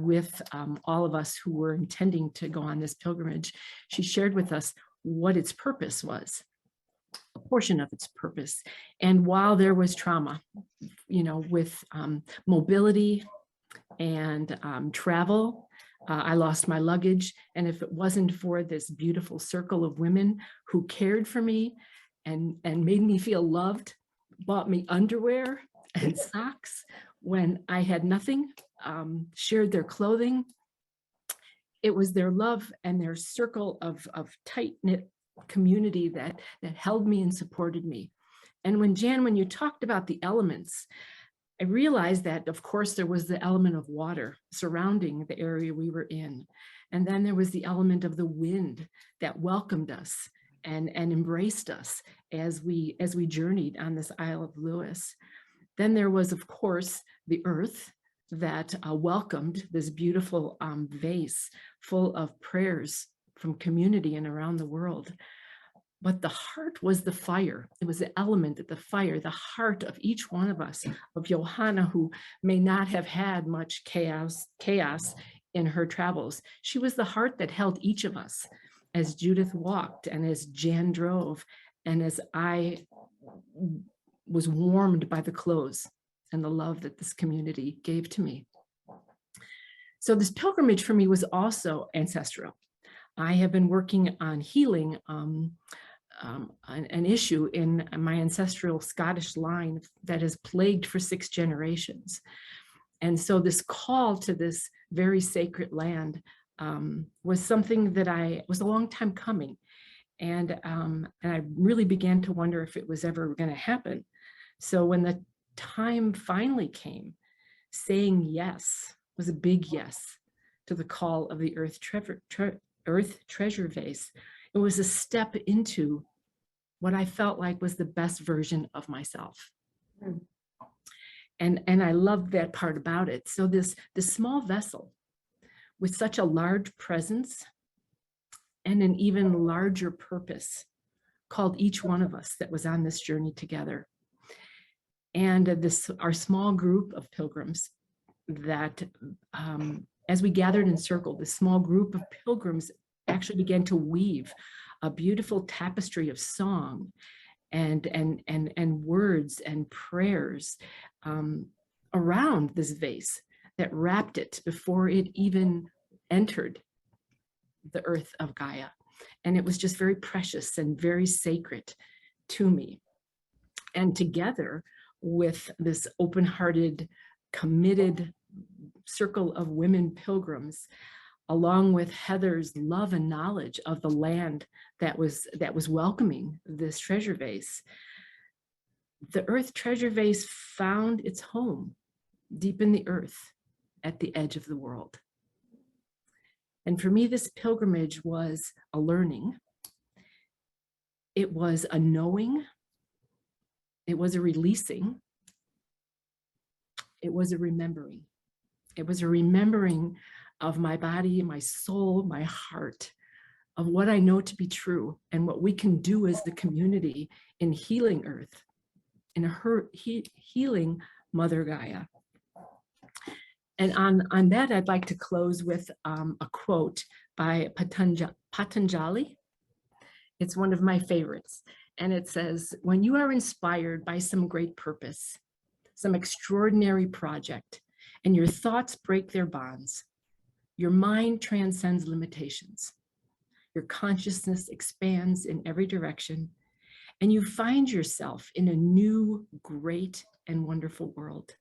with all of us who were intending to go on this pilgrimage. She shared with us what its purpose was, a portion of its purpose. And while there was trauma, with mobility and travel, I lost my luggage. And if it wasn't for this beautiful circle of women who cared for me and made me feel loved, bought me underwear and socks when I had nothing, shared their clothing, it was their love and their circle of tight-knit community that held me and supported me. And when you talked about the elements, I realized that, of course, there was the element of water surrounding the area we were in. And then there was the element of the wind that welcomed us and embraced us as we journeyed on this Isle of Lewis. Then there was, of course, the earth that welcomed this beautiful vase full of prayers from community and around the world. But the heart was the fire. It was the element of the fire, the heart of each one of us, of Johanna, who may not have had much chaos in her travels. She was the heart that held each of us as Judith walked and as Jan drove and as I was warmed by the clothes and the love that this community gave to me. So this pilgrimage for me was also ancestral. I have been working on healing an issue in my ancestral Scottish line that has plagued for 6 generations. And so this call to this very sacred land was something that was a long time coming. And I really began to wonder if it was ever going to happen. So when the time finally came, saying yes was a big yes to the call of the Earth Treasure Vase. It was a step into what I felt like was the best version of myself. And I loved that part about it. So this small vessel with such a large presence and an even larger purpose called each one of us that was on this journey together. And our small group of pilgrims that, as we gathered in circle, this small group of pilgrims actually began to weave a beautiful tapestry of song and words and prayers around this vase that wrapped it before it even entered the earth of Gaia. And it was just very precious and very sacred to me. And together with this open-hearted, committed circle of women pilgrims, along with Heather's love and knowledge of the land that was welcoming this treasure vase, the Earth Treasure Vase found its home deep in the earth at the edge of the world. And for me, this pilgrimage was a learning. It was a knowing. It was a releasing. It was a remembering. It was a remembering of my body, my soul, my heart, of what I know to be true and what we can do as the community in healing Earth, in healing Mother Gaia. And on that, I'd like to close with a quote by Patanjali. It's one of my favorites. And it says, when you are inspired by some great purpose, some extraordinary project, and your thoughts break their bonds, Your mind transcends limitations. Your consciousness expands in every direction, and you find yourself in a new, great, and wonderful world.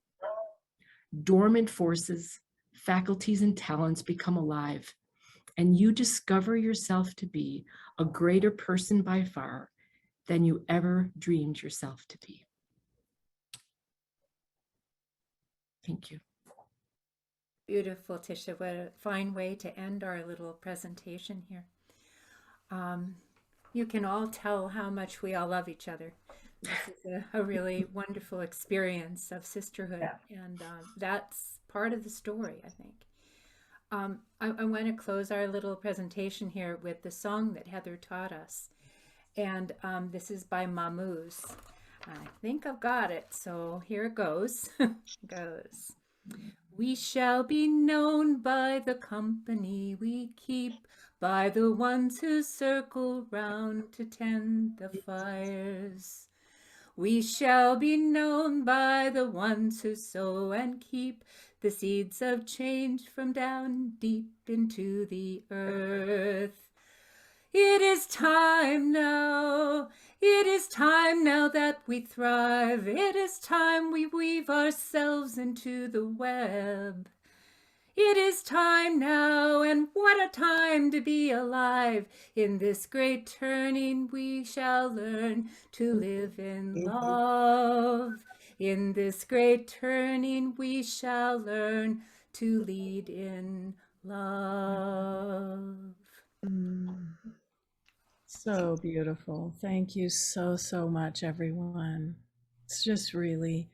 Dormant forces, faculties, and talents become alive, and you discover yourself to be a greater person by far than you ever dreamed yourself to be. Thank you. Beautiful, Tisha. What a fine way to end our little presentation here. You can all tell how much we all love each other. This is a really wonderful experience of sisterhood, and that's part of the story, I think. I want to close our little presentation here with the song that Heather taught us, and this is by Mammoose. I think I've got it, so here it goes. Goes. We shall be known by the company we keep, by the ones who circle round to tend the fires. We shall be known by the ones who sow and keep the seeds of change from down deep into the earth. It is time now, it is time now that we thrive. It is time we weave ourselves into the web. It is time now, and what a time to be alive. In this great turning we shall learn to live in love. In this great turning we shall learn to lead in love. So beautiful. Thank you so, so much, everyone. It's just really,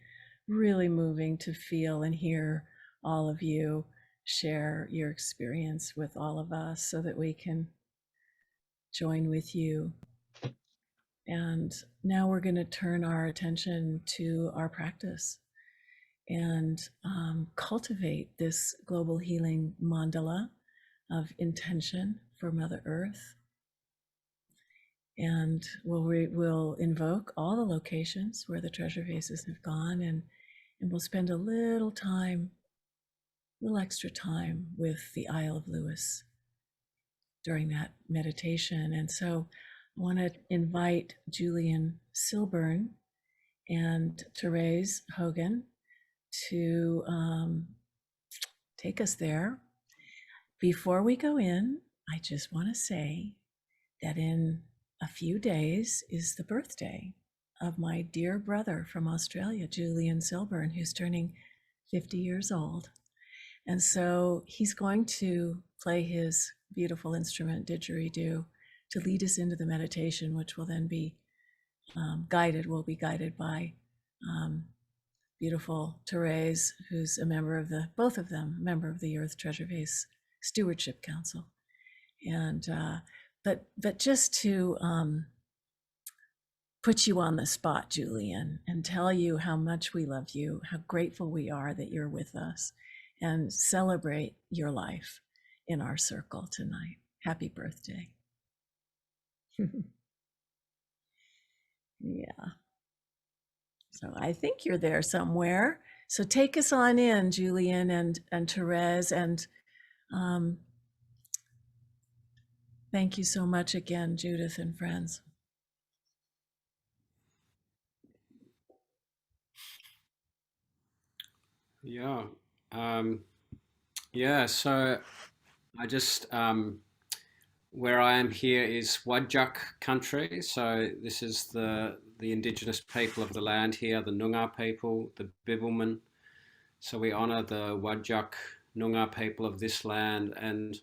really moving to feel and hear all of you share your experience with all of us so that we can join with you. And now we're going to turn our attention to our practice and cultivate this global healing mandala of intention for Mother Earth. And we'll invoke all the locations where the treasure vases have gone, and we'll spend a little extra time with the Isle of Lewis during that meditation. And so I want to invite Julian Silburn and Therese Hogan to take us there. Before we go in, I just want to say that in a few days is the birthday of my dear brother from Australia, Julian Silburn, who's turning 50 years old. And so he's going to play his beautiful instrument, didgeridoo, to lead us into the meditation, which will then be guided. We'll be guided by beautiful Therese, who's a member of both of them, member of the Earth Treasure Vase Stewardship Council. And but just to put you on the spot, Julian, and tell you how much we love you, how grateful we are that you're with us, and celebrate your life in our circle tonight. Happy birthday. Yeah. So I think you're there somewhere. So take us on in, Julian and Therese, and thank you so much again, Judith and friends. Yeah. So I just, where I am here is Whadjuk country. So this is the indigenous people of the land here, the Noongar people, the Bibbulmun. So we honor the Whadjuk Noongar people of this land. And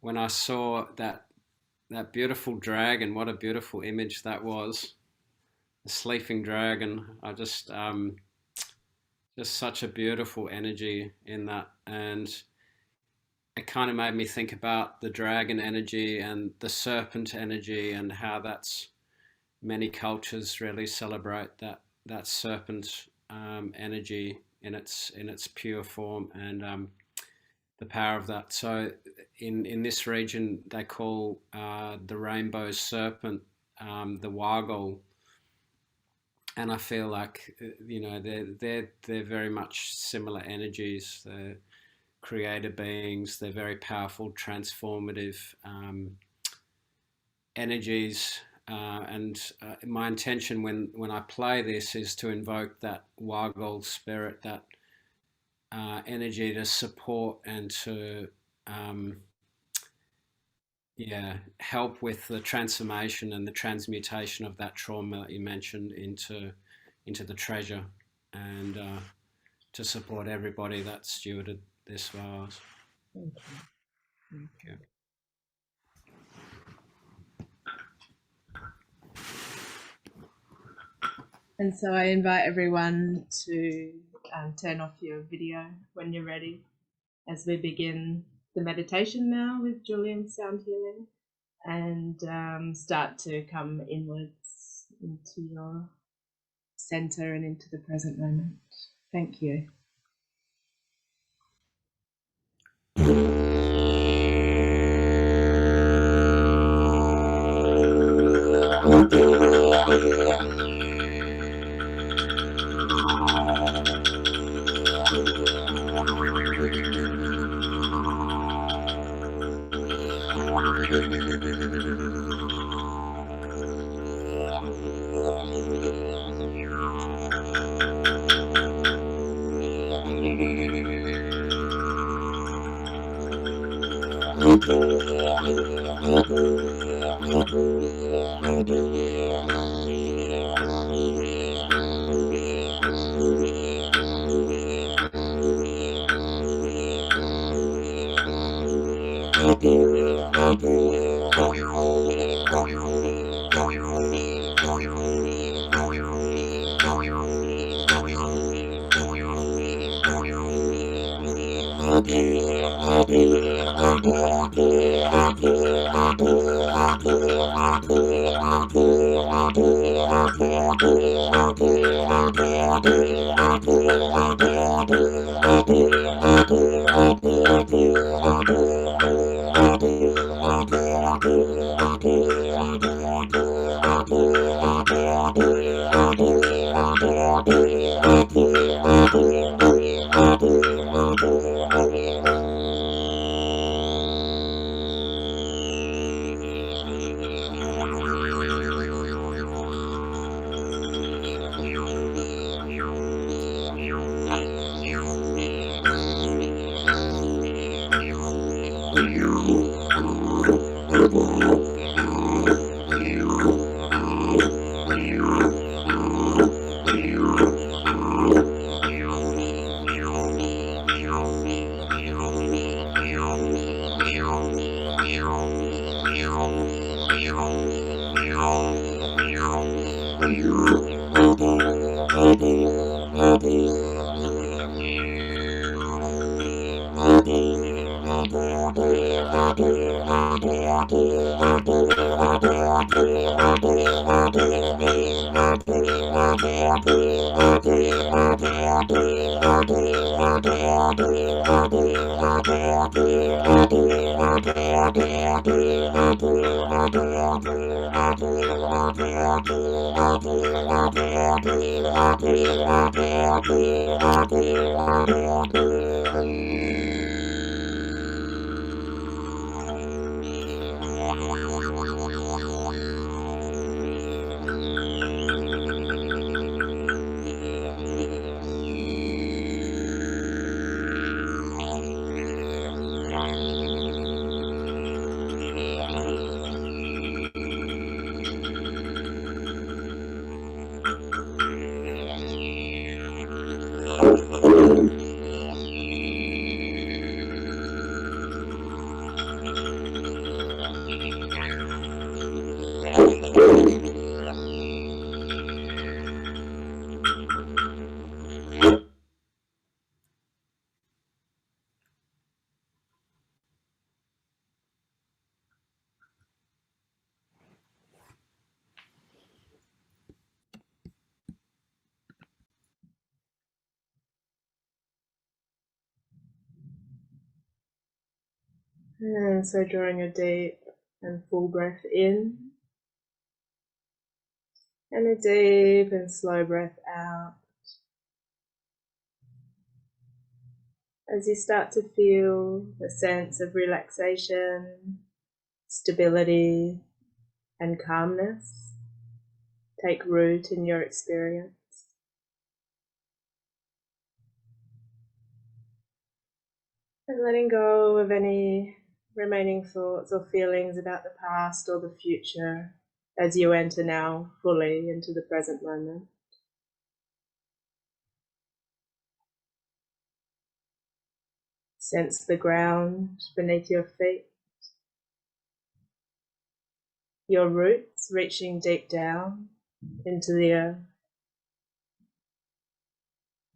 when I saw that beautiful dragon, what a beautiful image that was, the sleeping dragon, I just such a beautiful energy in that. And it kind of made me think about the dragon energy and the serpent energy, and how that's many cultures really celebrate that serpent energy in its pure form, and the power of that. So in this region they call the rainbow serpent the Wargol, and I feel like they're very much similar energies. creator beings. They're very powerful, transformative energies. My intention when I play this is to invoke that Waggle spirit, that energy to support and to help with the transformation and the transmutation of that trauma that you mentioned into the treasure, and to support everybody that stewarded this vase. Thank you. Thank you. And so I invite everyone to turn off your video when you're ready, as we begin the meditation now with Julian's sound healing, and start to come inwards into your center and into the present moment. Thank you. And so drawing a deep and full breath in, and a deep and slow breath out. As you start to feel a sense of relaxation, stability, and calmness take root in your experience, and letting go of any remaining thoughts or feelings about the past or the future as you enter now fully into the present moment. Sense the ground beneath your feet, your roots reaching deep down into the earth,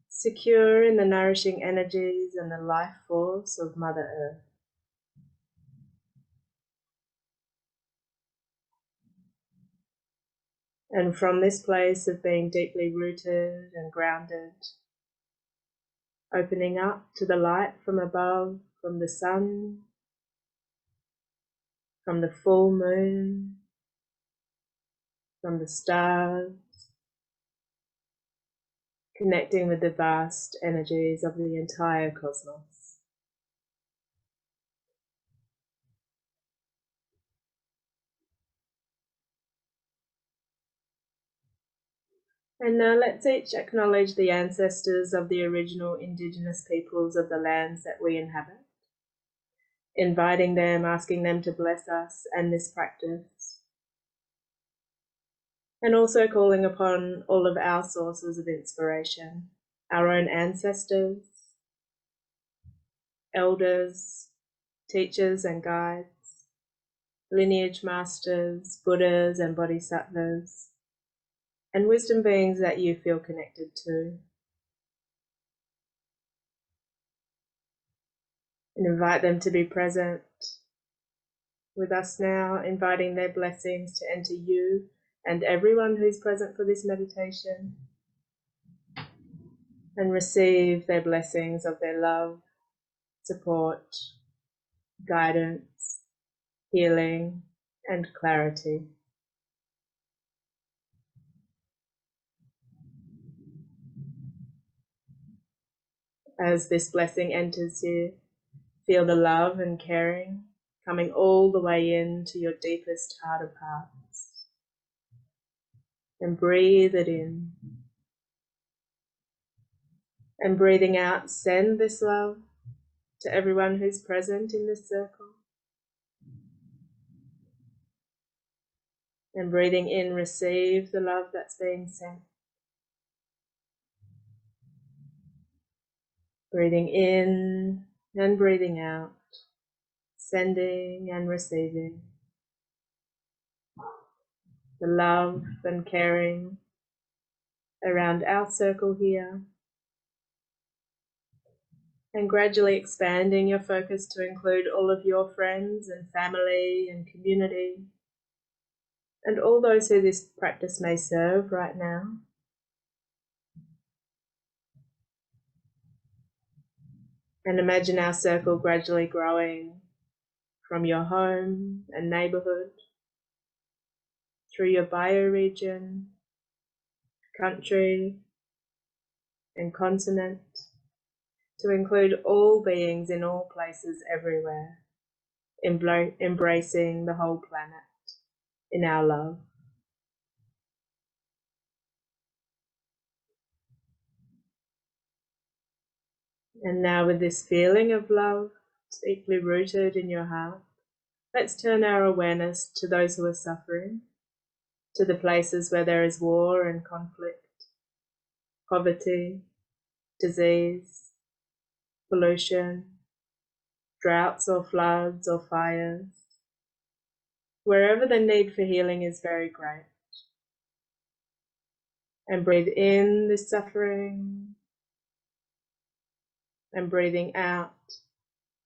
secure in the nourishing energies and the life force of Mother Earth. And from this place of being deeply rooted and grounded, opening up to the light from above, from the sun, from the full moon, from the stars, connecting with the vast energies of the entire cosmos. And now let's each acknowledge the ancestors of the original indigenous peoples of the lands that we inhabit, inviting them, asking them to bless us and this practice, and also calling upon all of our sources of inspiration, our own ancestors, elders, teachers and guides, lineage masters, Buddhas and Bodhisattvas, and wisdom beings that you feel connected to. And invite them to be present with us now, inviting their blessings to enter you and everyone who's present for this meditation, and receive their blessings of their love, support, guidance, healing, and clarity. As this blessing enters you, feel the love and caring coming all the way into your deepest heart of hearts. And breathe it in. And breathing out, send this love to everyone who's present in this circle. And breathing in, receive the love that's being sent. Breathing in and breathing out, sending and receiving the love and caring around our circle here, and gradually expanding your focus to include all of your friends and family and community, and all those who this practice may serve right now. And imagine our circle gradually growing from your home and neighborhood, through your bioregion, country, and continent, to include all beings in all places everywhere, embracing the whole planet in our love. And now, with this feeling of love deeply rooted in your heart, let's turn our awareness to those who are suffering, to the places where there is war and conflict, poverty, disease, pollution, droughts or floods or fires, wherever the need for healing is very great. And breathe in this suffering, and breathing out,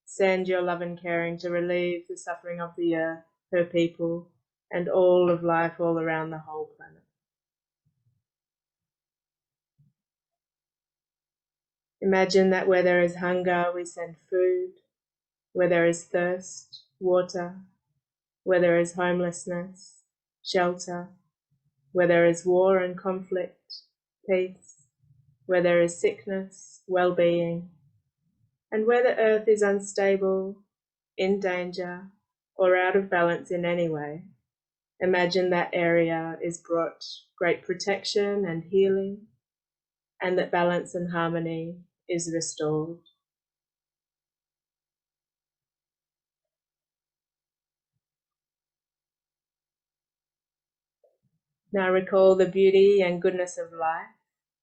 send your love and caring to relieve the suffering of the earth, her people, and all of life all around the whole planet. Imagine that where there is hunger, we send food. Where there is thirst, water. Where there is homelessness, shelter. Where there is war and conflict, peace. Where there is sickness, well-being. And where the earth is unstable, in danger, or out of balance in any way, imagine that area is brought great protection and healing, and that balance and harmony is restored. Now recall the beauty and goodness of life,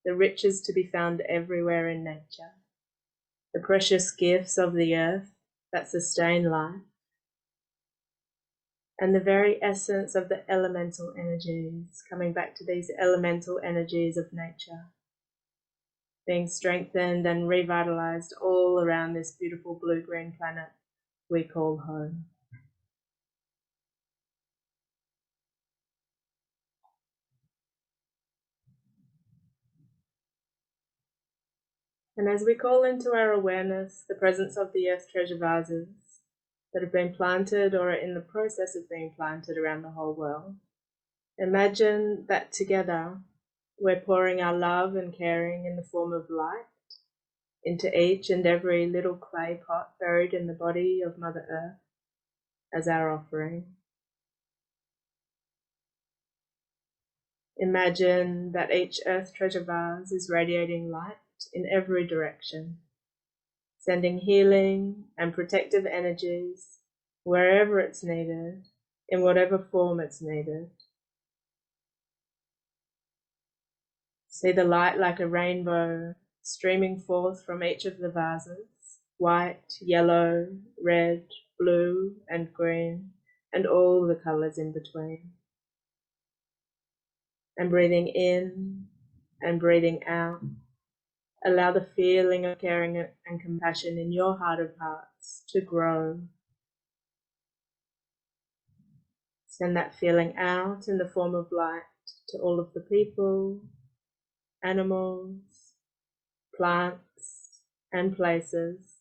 the riches to be found everywhere in nature, the precious gifts of the earth that sustain life, and the very essence of the elemental energies, coming back to these elemental energies of nature, being strengthened and revitalized all around this beautiful blue-green planet we call home. And as we call into our awareness the presence of the Earth Treasure Vases that have been planted or are in the process of being planted around the whole world, imagine that together we're pouring our love and caring in the form of light into each and every little clay pot buried in the body of Mother Earth as our offering. Imagine that each Earth Treasure Vase is radiating light in every direction, sending healing and protective energies wherever it's needed, in whatever form it's needed. See the light like a rainbow streaming forth from each of the vases, white, yellow, red, blue, and green, and all the colours in between. And breathing in and breathing out, allow the feeling of caring and compassion in your heart of hearts to grow. Send that feeling out in the form of light to all of the people, animals, plants, and places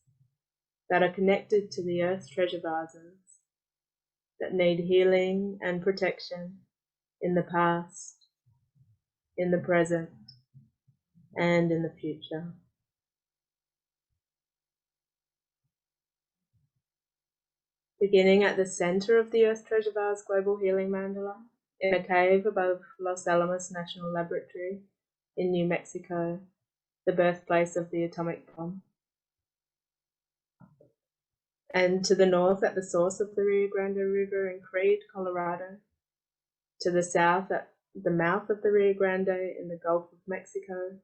that are connected to the Earth Treasure Vases that need healing and protection in the past, in the present, and in the future. Beginning at the center of the Earth Treasure Vase Global Healing Mandala, in a cave above Los Alamos National Laboratory in New Mexico, the birthplace of the atomic bomb. And to the north at the source of the Rio Grande River in Creede, Colorado. To the south at the mouth of the Rio Grande in the Gulf of Mexico.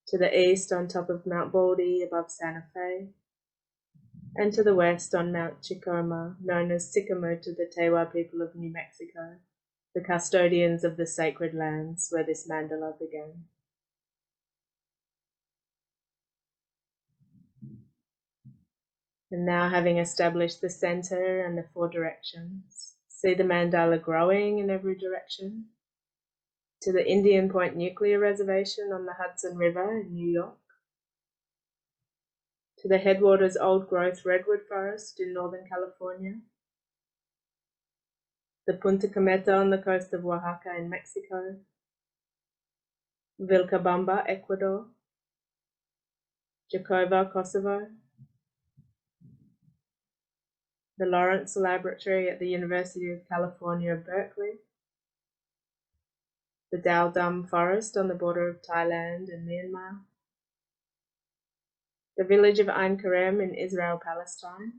To the east on top of Mount Baldy above Santa Fe. And to the west on Mount Chicoma, known as Sycamore to the Tewa people of New Mexico, the custodians of the sacred lands where this mandala began. And now, having established the center and the four directions, see the mandala growing in every direction to the Indian Point Nuclear Reservation on the Hudson River in New York, to the Headwaters Old Growth Redwood Forest in Northern California, the Punta Cometa on the coast of Oaxaca in Mexico, Vilcabamba, Ecuador, Jakova, Kosovo, the Lawrence Laboratory at the University of California, Berkeley, the Dal Dam Forest on the border of Thailand and Myanmar, the village of Ain Karem in Israel, Palestine,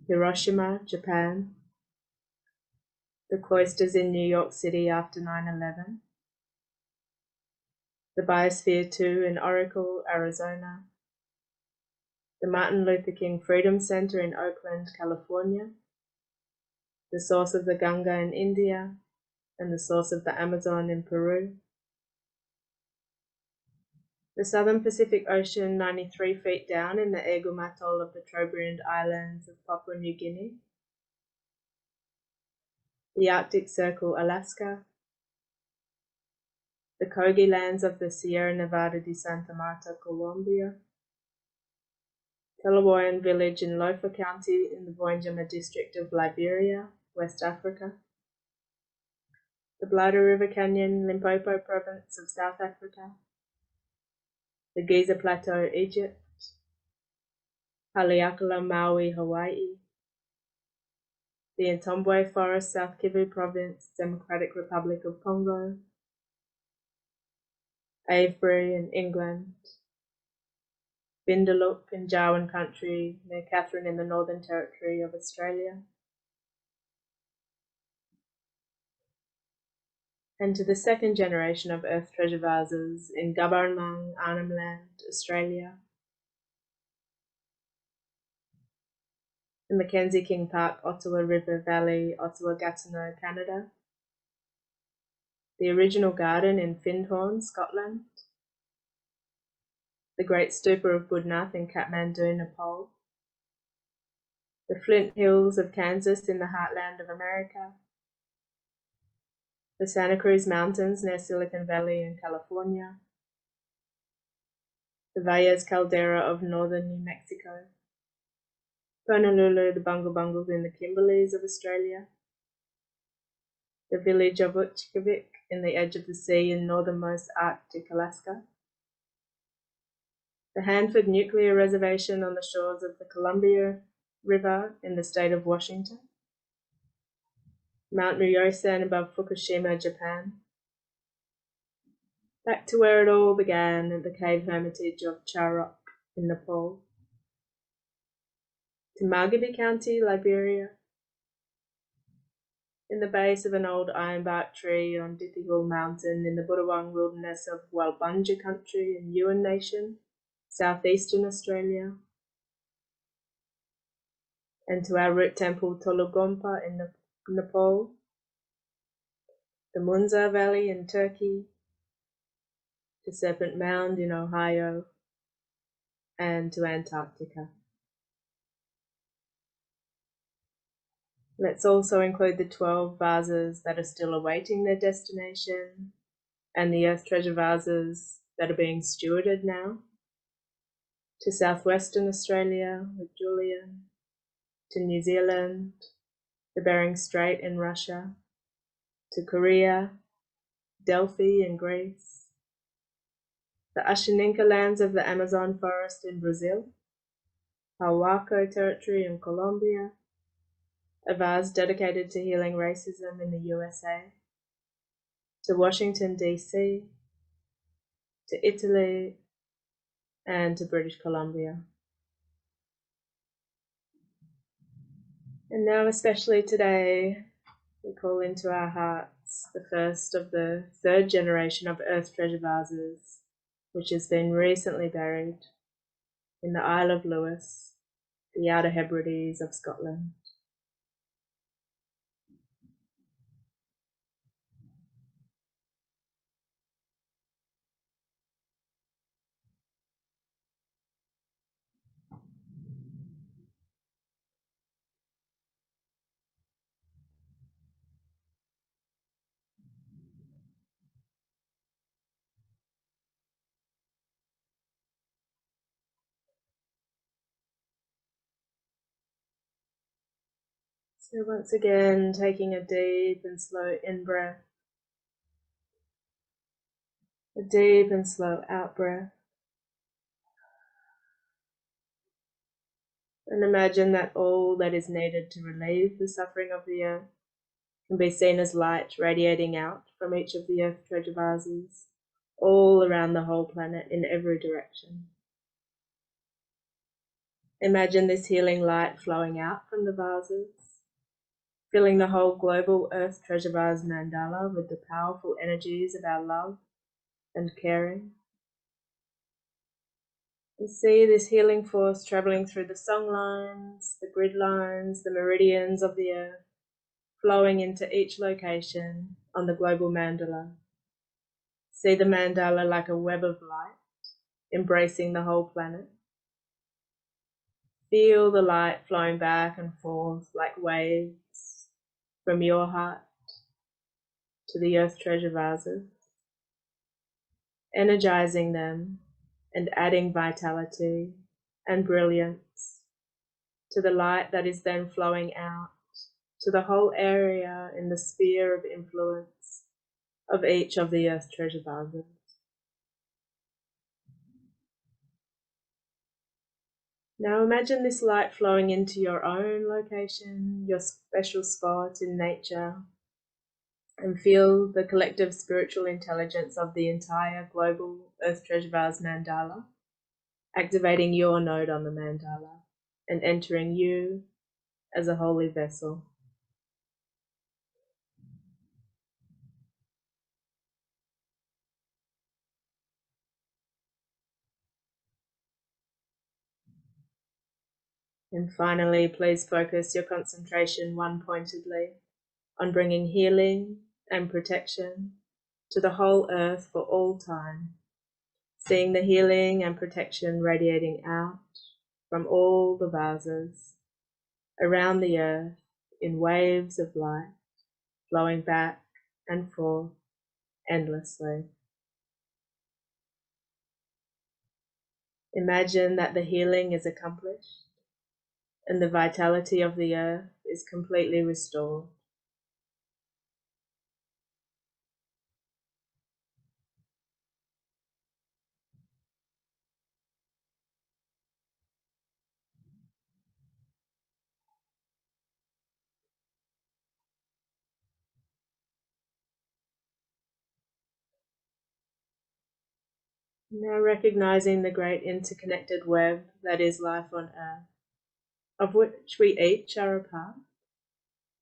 Hiroshima, Japan, the cloisters in New York City after 9/11, the Biosphere 2 in Oracle, Arizona, the Martin Luther King Freedom Center in Oakland, California, the source of the Ganga in India, and the source of the Amazon in Peru, the Southern Pacific Ocean 93 feet down in the Egum Atoll of the Trobriand Islands of Papua New Guinea, the Arctic Circle, Alaska, the Kogi lands of the Sierra Nevada de Santa Marta, Colombia, Talawayan village in Lofa County in the Voinjama district of Liberia, West Africa, the Bladder River Canyon, Limpopo province of South Africa, the Giza Plateau, Egypt, Haleakala, Maui, Hawaii, the Ntombwe Forest, South Kivu Province, Democratic Republic of Congo, Avebury in England, Vindaloo in Jawan Country, near Katherine in the Northern Territory of Australia, and to the second generation of Earth Treasure Vases in Gubbarnmung, Arnhem Land, Australia, the Mackenzie King Park, Ottawa River Valley, Ottawa Gatineau, Canada, the original garden in Findhorn, Scotland, the Great Stupa of Budnath in Kathmandu, Nepal, the Flint Hills of Kansas in the heartland of America, the Santa Cruz Mountains near Silicon Valley in California, the Valles Caldera of northern New Mexico, Honolulu, the Bungle Bungles in the Kimberleys of Australia, the village of Utqiagvik in the edge of the sea in northernmost Arctic Alaska, the Hanford Nuclear Reservation on the shores of the Columbia River in the state of Washington, Mount Ryosen above Fukushima, Japan, back to where it all began at the cave hermitage of Charok in Nepal, to Margaby County, Liberia, in the base of an old ironbark tree on Dithigal Mountain in the Budawang wilderness of Walbunja Country in Yuin Nation, southeastern Australia, and to our root temple Tolugompa in Nepal, the Munza Valley in Turkey, to Serpent Mound in Ohio, and to Antarctica. Let's also include the 12 vases that are still awaiting their destination, and the Earth Treasure Vases that are being stewarded now, to southwestern Australia with Julian, to New Zealand, the Bering Strait in Russia, to Korea, Delphi in Greece, the Ashaninka lands of the Amazon forest in Brazil, Hawaco territory in Colombia, a vase dedicated to healing racism in the USA, to Washington, D.C., to Italy, and to British Columbia. And now, especially today, we call into our hearts the first of the third generation of Earth Treasure Vases, which has been recently buried in the Isle of Lewis, the Outer Hebrides of Scotland. So once again, taking a deep and slow in-breath, a deep and slow out-breath, and imagine that all that is needed to relieve the suffering of the earth can be seen as light radiating out from each of the Earth Treasure Vases, all around the whole planet in every direction. Imagine this healing light flowing out from the vases, filling the whole global Earth Treasure Vase mandala with the powerful energies of our love and caring. And see this healing force traveling through the song lines, the grid lines, the meridians of the earth, flowing into each location on the global mandala. See the mandala like a web of light, embracing the whole planet. Feel the light flowing back and forth like waves from your heart to the Earth Treasure Vases, energizing them and adding vitality and brilliance to the light that is then flowing out to the whole area in the sphere of influence of each of the Earth Treasure Vases. Now imagine this light flowing into your own location, your special spot in nature, and feel the collective spiritual intelligence of the entire global Earth Treasure Vase mandala, activating your node on the mandala and entering you as a holy vessel. And finally, please focus your concentration one-pointedly on bringing healing and protection to the whole earth for all time, seeing the healing and protection radiating out from all the vases around the earth in waves of light, flowing back and forth endlessly. Imagine that the healing is accomplished and the vitality of the earth is completely restored. Now recognizing the great interconnected web that is life on earth, of which we each are a part,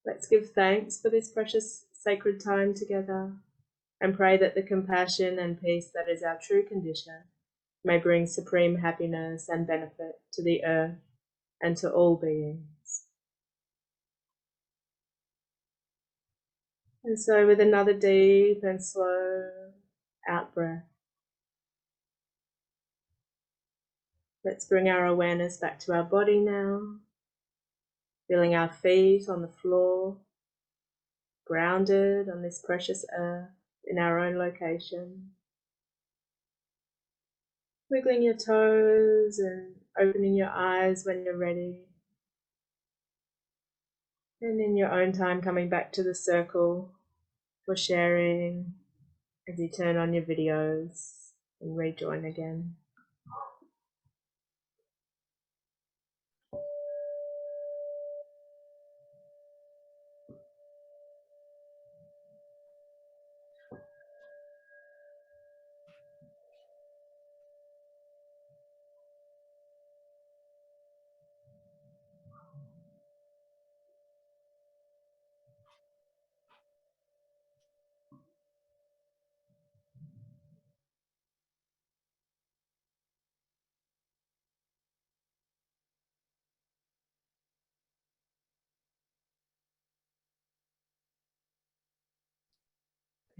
let's give thanks for this precious sacred time together and pray that the compassion and peace that is our true condition may bring supreme happiness and benefit to the earth and to all beings. And so with another deep and slow out breath, let's bring our awareness back to our body now, feeling our feet on the floor, grounded on this precious earth in our own location. Wiggling your toes and opening your eyes when you're ready. And in your own time coming back to the circle for sharing as you turn on your videos and rejoin again.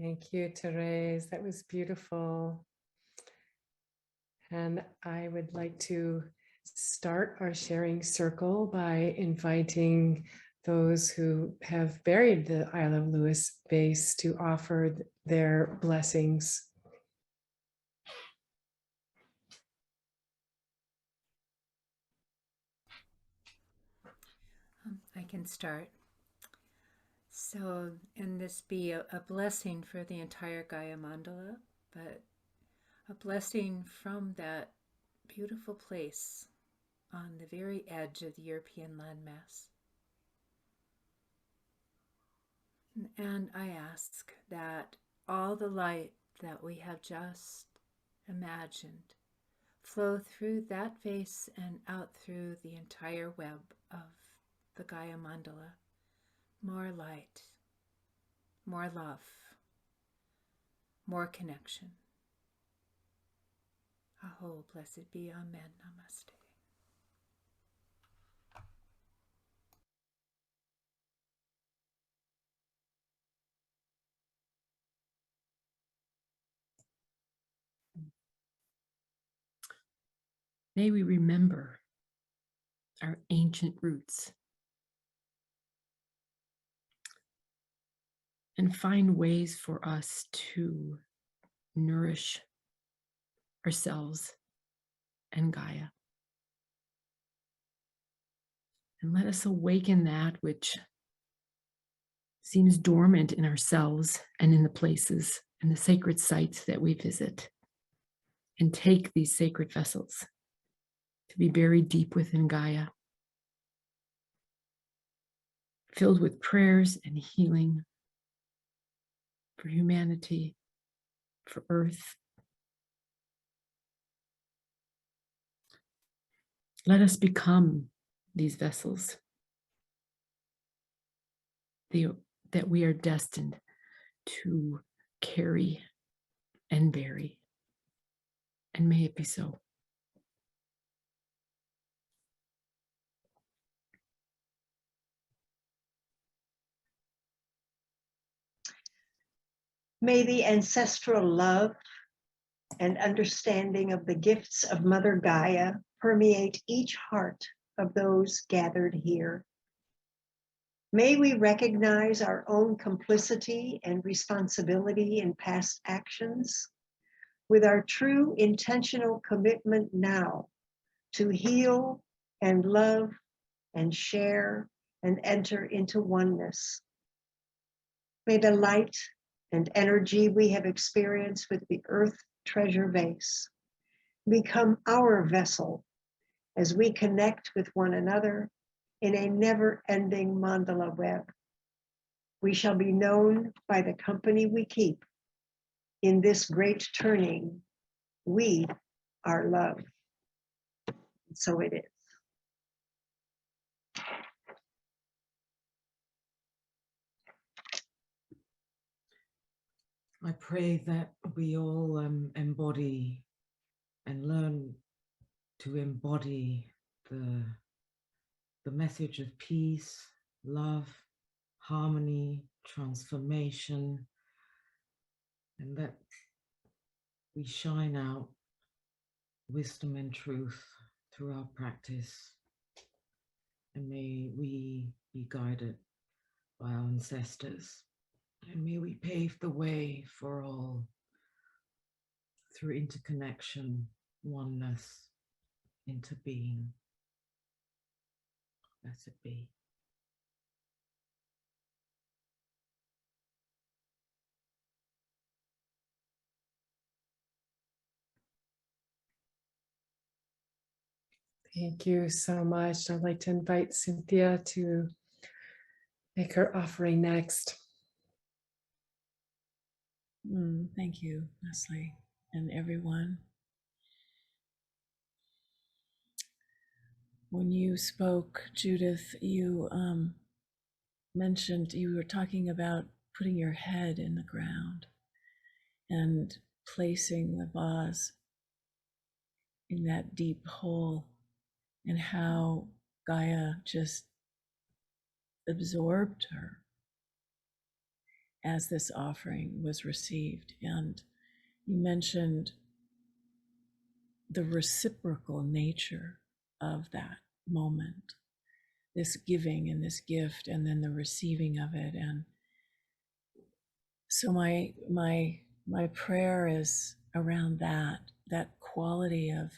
Thank you, Therese. That was beautiful. And I would like to start our sharing circle by inviting those who have buried the Isle of Lewis vase to offer their blessings. I can start. So, and this be a blessing for the entire Gaia Mandala, but a blessing from that beautiful place on the very edge of the European landmass. And I ask that all the light that we have just imagined flow through that vase and out through the entire web of the Gaia Mandala. More light, more love, more connection. Aho, blessed be, Amen, Namaste. May we remember our ancient roots and find ways for us to nourish ourselves and Gaia. And let us awaken that which seems dormant in ourselves and in the places and the sacred sites that we visit, and take these sacred vessels to be buried deep within Gaia, filled with prayers and healing for humanity, for Earth. Let us become these vessels that we are destined to carry and bury. And may it be so. May the ancestral love and understanding of the gifts of Mother Gaia permeate each heart of those gathered here. May we recognize our own complicity and responsibility in past actions with our true intentional commitment now to heal and love and share and enter into oneness. May the light and energy we have experienced with the Earth Treasure Vase become our vessel as we connect with one another in a never-ending mandala web. We shall be known by the company we keep. In this great turning, we are love. So it is. I pray that we all embody and learn to embody the message of peace, love, harmony, transformation, and that we shine out wisdom and truth through our practice. And may we be guided by our ancestors. And may we pave the way for all through interconnection, oneness, interbeing. Blessed be. Thank you so much. I'd like to invite Cynthia to make her offering next. Thank you, Leslie, and everyone. When you spoke, Judith, you mentioned you were talking about putting your head in the ground and placing the vase in that deep hole, and how Gaia just absorbed her as this offering was received. And you mentioned the reciprocal nature of that moment, this giving and this gift, and then the receiving of it. And so my prayer is around that quality of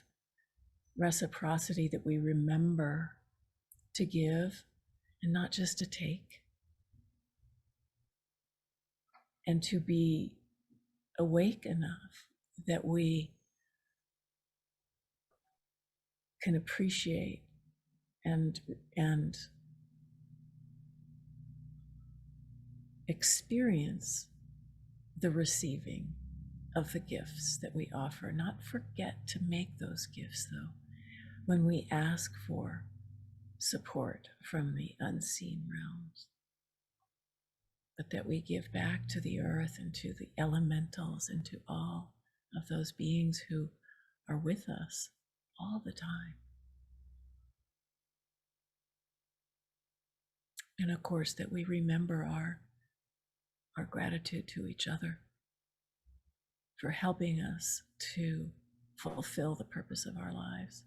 reciprocity, that we remember to give and not just to take, and to be awake enough that we can appreciate and experience the receiving of the gifts that we offer. Not forget to make those gifts, though, when we ask for support from the unseen realms, but that we give back to the earth and to the elementals and to all of those beings who are with us all the time. And of course, that we remember our gratitude to each other for helping us to fulfill the purpose of our lives,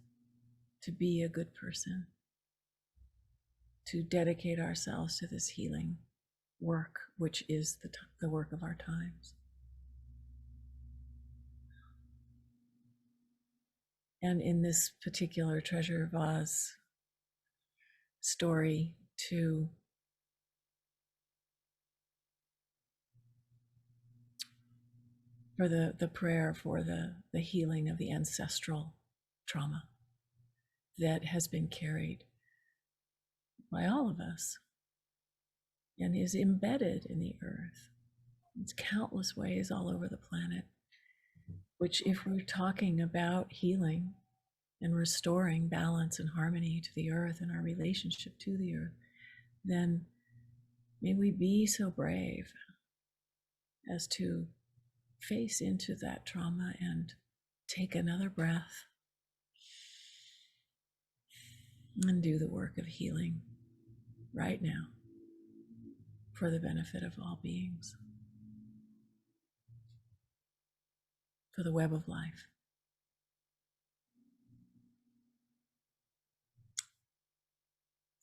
to be a good person, to dedicate ourselves to this healing work, which is the work of our times. And in this particular treasure vase story, to for the prayer for the healing of the ancestral trauma, that has been carried by all of us and is embedded in the earth. It's countless ways all over the planet, which, if we're talking about healing and restoring balance and harmony to the earth and our relationship to the earth, then may we be so brave as to face into that trauma and take another breath and do the work of healing right now for the benefit of all beings, for the web of life.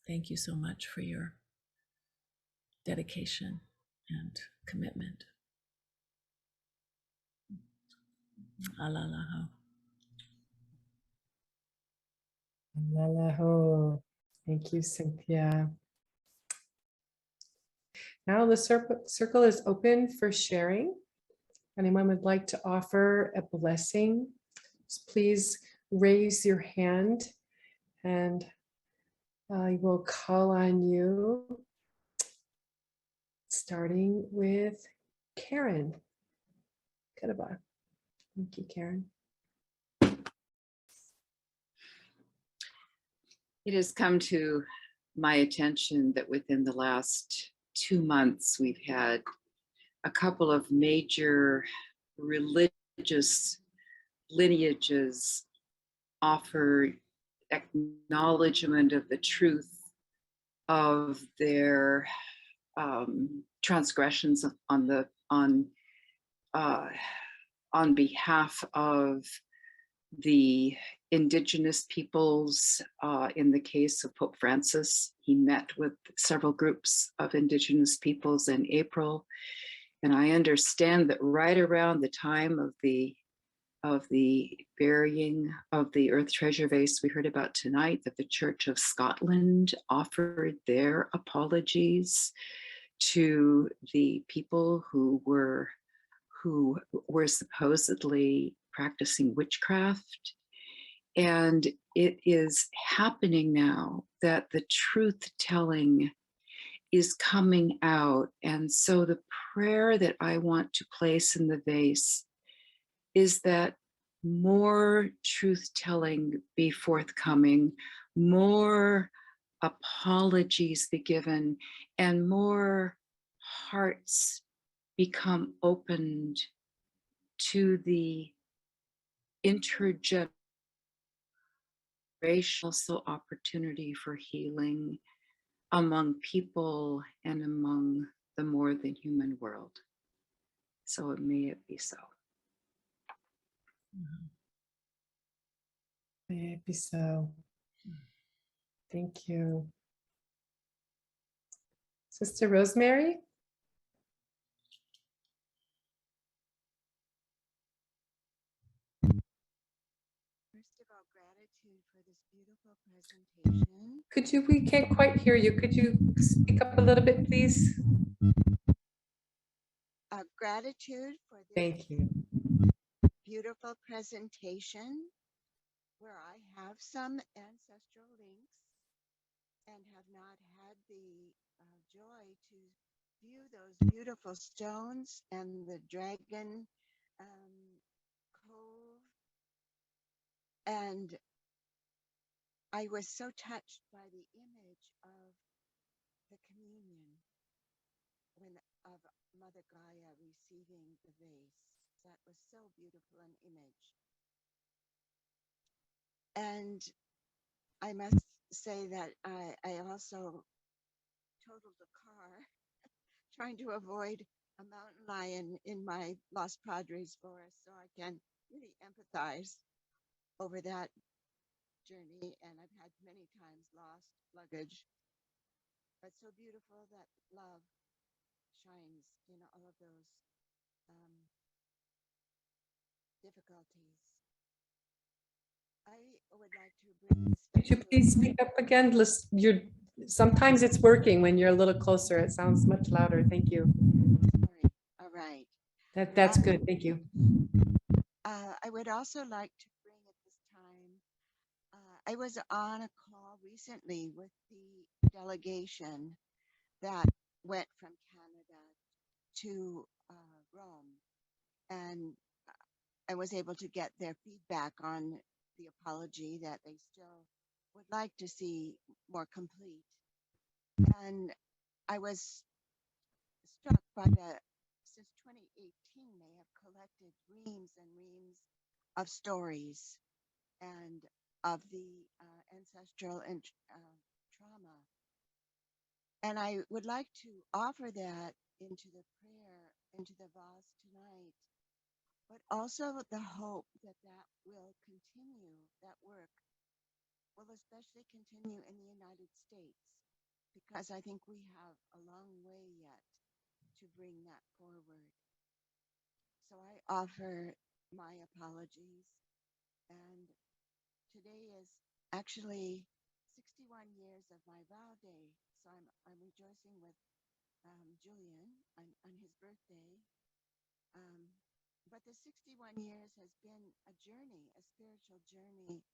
Thank you so much for your dedication and commitment. Alalaho. Malaho. Thank you, Cynthia. Now the circle is open for sharing. Anyone would like to offer a blessing, please raise your hand and I will call on you, starting with Karen. Kadaba. Thank you, Karen. It has come to my attention that within the last 2 months, we've had a couple of major religious lineages offer acknowledgement of the truth of their transgressions on behalf of the indigenous peoples. In the case of Pope Francis, he met with several groups of indigenous peoples in April. And I understand that right around the time of the burying of the Earth Treasure Vase we heard about tonight, that the Church of Scotland offered their apologies to the people who were supposedly practicing witchcraft. And it is happening now that the truth telling is coming out. And so the prayer that I want to place in the vase is that more truth telling be forthcoming, more apologies be given, and more hearts become opened to the intergenerational opportunity for healing among people and among the more than human world. So may it be so. May it be so. Thank you. Sister Rosemary? First of all, gratitude for this beautiful presentation. We can't quite hear you. Could you speak up a little bit, please? Gratitude for this Thank you. beautiful presentation, where I have some ancestral links and have not had the joy to view those beautiful stones and the dragon cove. And I was so touched by the image of the communion of Mother Gaia receiving the vase. That was so beautiful an image. And I must say that I also totaled a car trying to avoid a mountain lion in my Los Padres forest, so I can really empathize over that journey. And I've had many times lost luggage, but so beautiful that love shines in all of those difficulties. I would like to bring. Could you please speak up again? Sometimes it's working when you're a little closer. It sounds much louder. Thank you. Sorry. All right. That's good. Thank you. I would also like to bring at this time I was on a call recently with the delegation that went from Canada to Rome, and I was able to get their feedback on the apology that they still would like to see more complete. And I was struck by since 2018, they have collected reams and reams of stories and of the ancestral and trauma. And I would like to offer that into the prayer, into the vase tonight, but also the hope that that will continue, that work will especially continue in the United States, because I think we have a long way yet to bring that forward. So I offer my apologies, and today is actually 61 years of my vow day, so I'm rejoicing with Julian on his birthday. But the 61 years has been a journey, a spiritual journey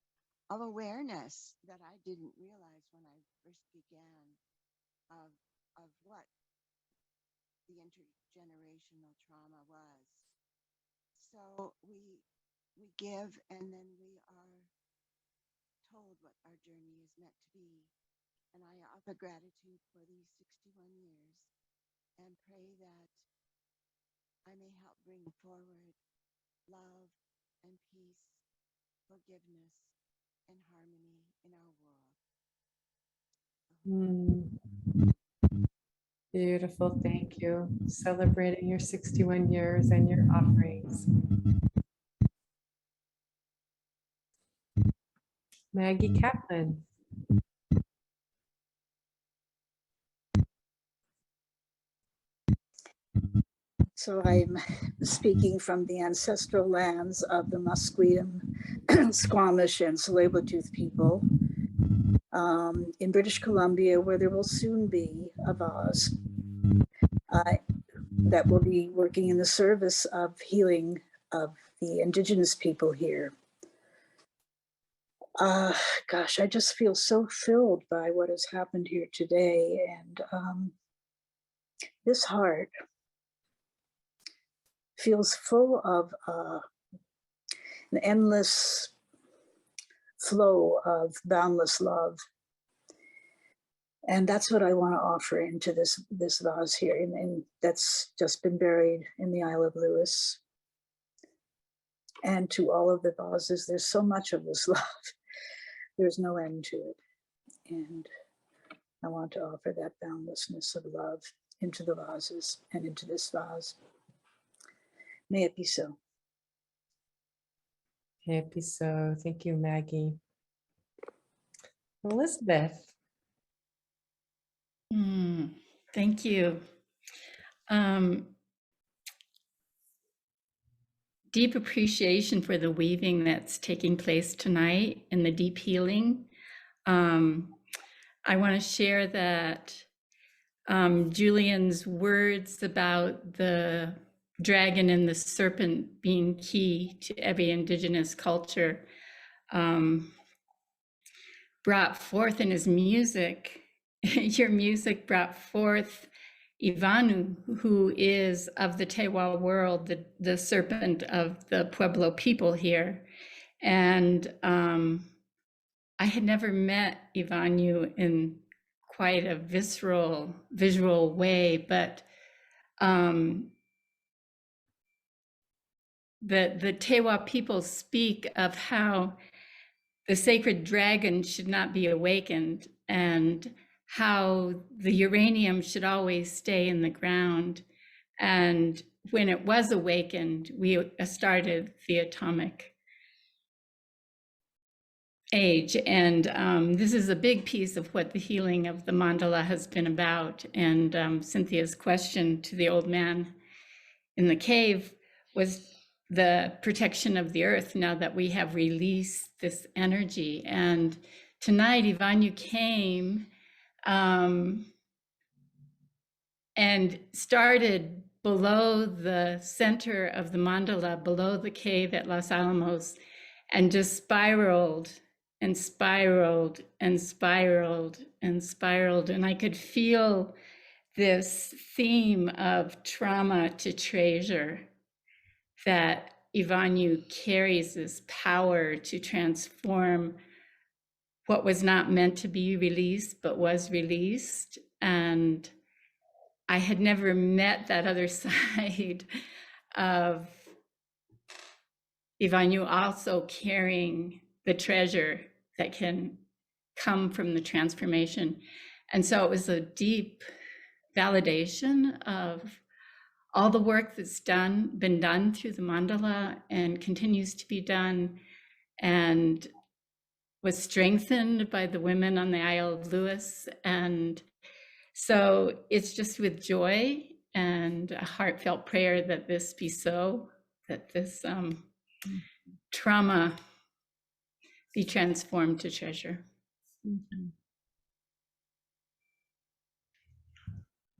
of awareness that I didn't realize when I first began of what the intergenerational trauma was. So we give, and then we are told what our journey is meant to be. And I offer gratitude for these 61 years and pray that I may help bring forward love and peace, forgiveness, and harmony in our world. Beautiful, thank you. Celebrating your 61 years and your offerings. Maggie Kaplan. So I'm speaking from the ancestral lands of the Musqueam, Squamish, and Tsleil-Waututh people in British Columbia, where there will soon be a vase that will be working in the service of healing of the Indigenous people here. Gosh, I just feel so filled by what has happened here today, and this heart feels full of an endless flow of boundless love. And that's what I want to offer into this vase here, and that's just been buried in the Isle of Lewis. And to all of the vases, there's so much of this love. There's no end to it. And I want to offer that boundlessness of love into the vases and into this vase. May it be so. May it be so. Thank you, Maggie. Elizabeth. Thank you. Deep appreciation for the weaving that's taking place tonight and the deep healing. I want to share that Julian's words about the dragon and the serpent being key to every Indigenous culture brought forth in his music. Your music brought forth Ivanu, who is of the Tewa world, the serpent of the Pueblo people here. And I had never met Ivanu in quite a visceral, visual way, but the Tewa people speak of how the sacred dragon should not be awakened, and how the uranium should always stay in the ground. And when it was awakened, we started the atomic age. And this is a big piece of what the healing of the mandala has been about. And Cynthia's question to the old man in the cave was the protection of the earth now that we have released this energy. And tonight, Ivanu came and started below the center of the mandala, below the cave at Los Alamos, and just spiraled and spiraled and spiraled and spiraled. And I could feel this theme of trauma to treasure, that Ivanu carries this power to transform what was not meant to be released, but was released. And I had never met that other side of Ivanu also carrying the treasure that can come from the transformation. And so it was a deep validation of all the work that's been done through the mandala and continues to be done, and was strengthened by the women on the Isle of Lewis. And so it's just with joy and a heartfelt prayer that this be so, that this trauma be transformed to treasure.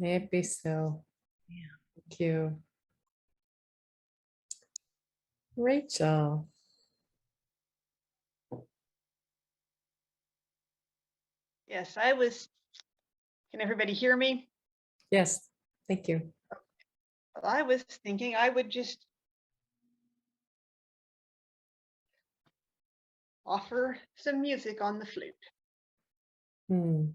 May it be so. Yeah. Thank you. Rachel. Yes, can everybody hear me? Yes, thank you. Well, I was thinking I would just offer some music on the flute. Hmm.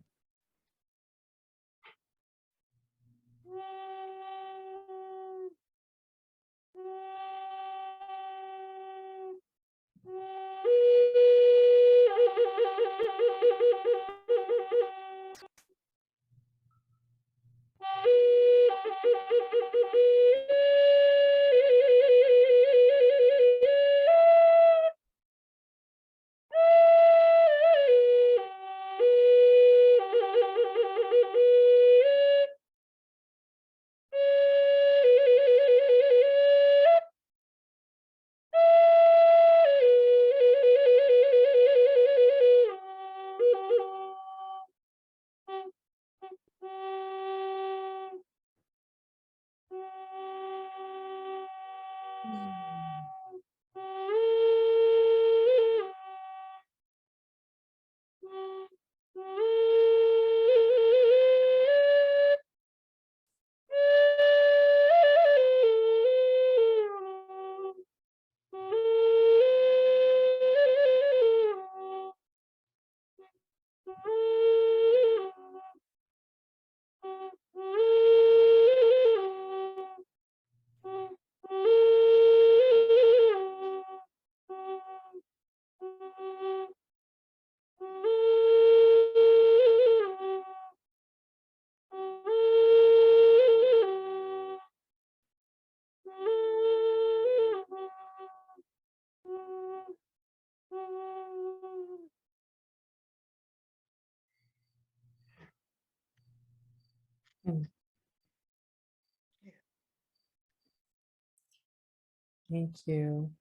Thank you.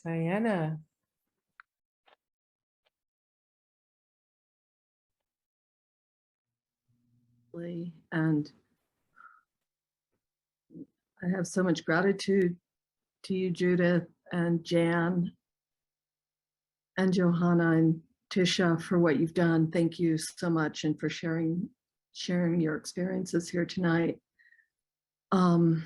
Diana. And I have so much gratitude to you, Judith and Jan and Johanna and Tisha for what you've done. Thank you so much, and for sharing your experiences here tonight. I've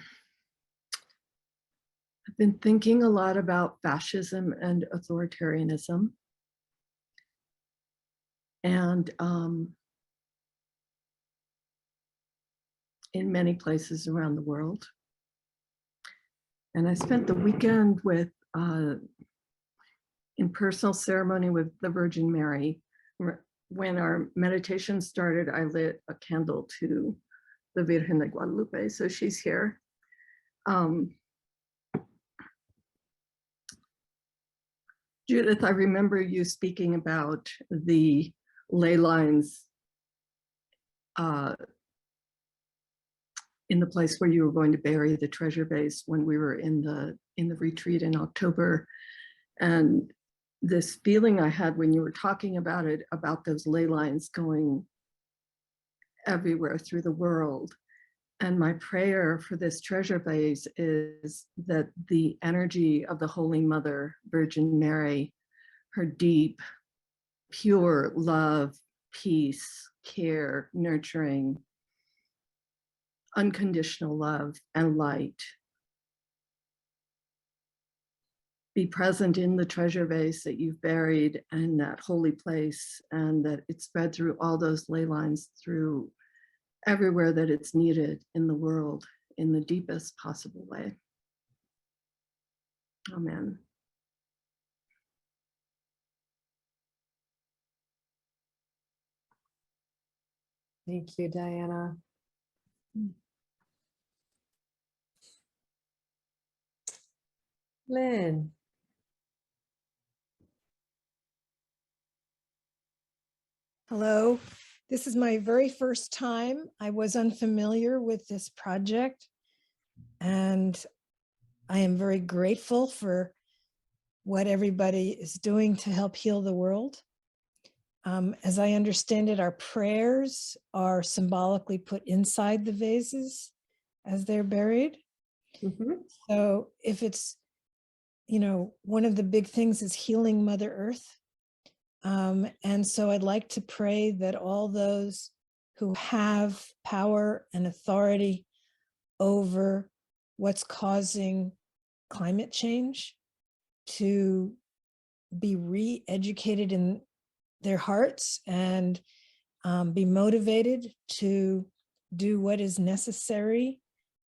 been thinking a lot about fascism and authoritarianism. And in many places around the world. And I spent the weekend with in personal ceremony with the Virgin Mary. When our meditation started, I lit a candle to the Virgen de Guadalupe, so she's here. Judith, I remember you speaking about the ley lines in the place where you were going to bury the treasure vase when we were in the retreat in October. And this feeling I had when you were talking about it, about those ley lines going everywhere through the world. And my prayer for this treasure vase is that the energy of the Holy Mother, Virgin Mary, her deep, pure love, peace, care, nurturing, unconditional love, and light be present in the treasure vase that you've buried in that holy place, and that it spread through all those ley lines, through everywhere that it's needed in the world in the deepest possible way. Amen. Thank you, Diana. Lynn. Hello, this is my very first time. I was unfamiliar with this project, and I am very grateful for what everybody is doing to help heal the world. As I understand it, our prayers are symbolically put inside the vases as they're buried. So if it's, one of the big things is healing Mother Earth. And so I'd like to pray that all those who have power and authority over what's causing climate change to be re-educated in their hearts and be motivated to do what is necessary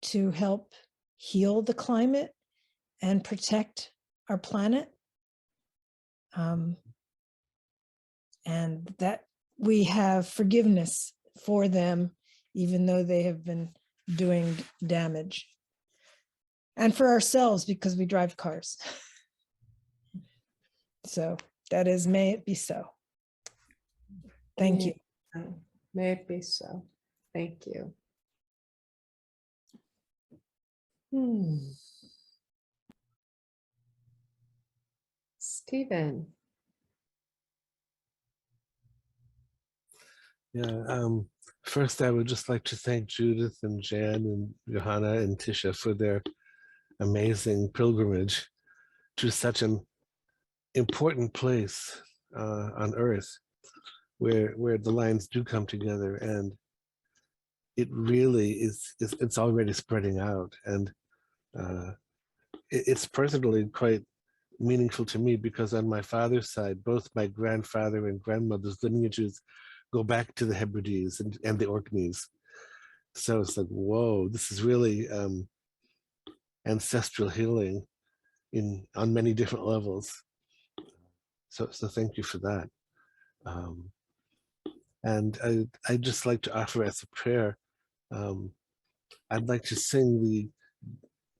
to help heal the climate and protect our planet. And that we have forgiveness for them, even though they have been doing damage. And for ourselves, because we drive cars. So that is, may it be so. Thank you. May it be so. Thank you. Stephen. Yeah, first I would just like to thank Judith and Jan and Johanna and Tisha for their amazing pilgrimage to such an important place on Earth where the lines do come together, and it really it's already spreading out, and it's personally quite meaningful to me because on my father's side, both my grandfather and grandmother's lineages go back to the Hebrides and the Orkneys. So it's like, whoa, this is really ancestral healing on many different levels. So thank you for that. And I'd just like to offer as a prayer, I'd like to sing the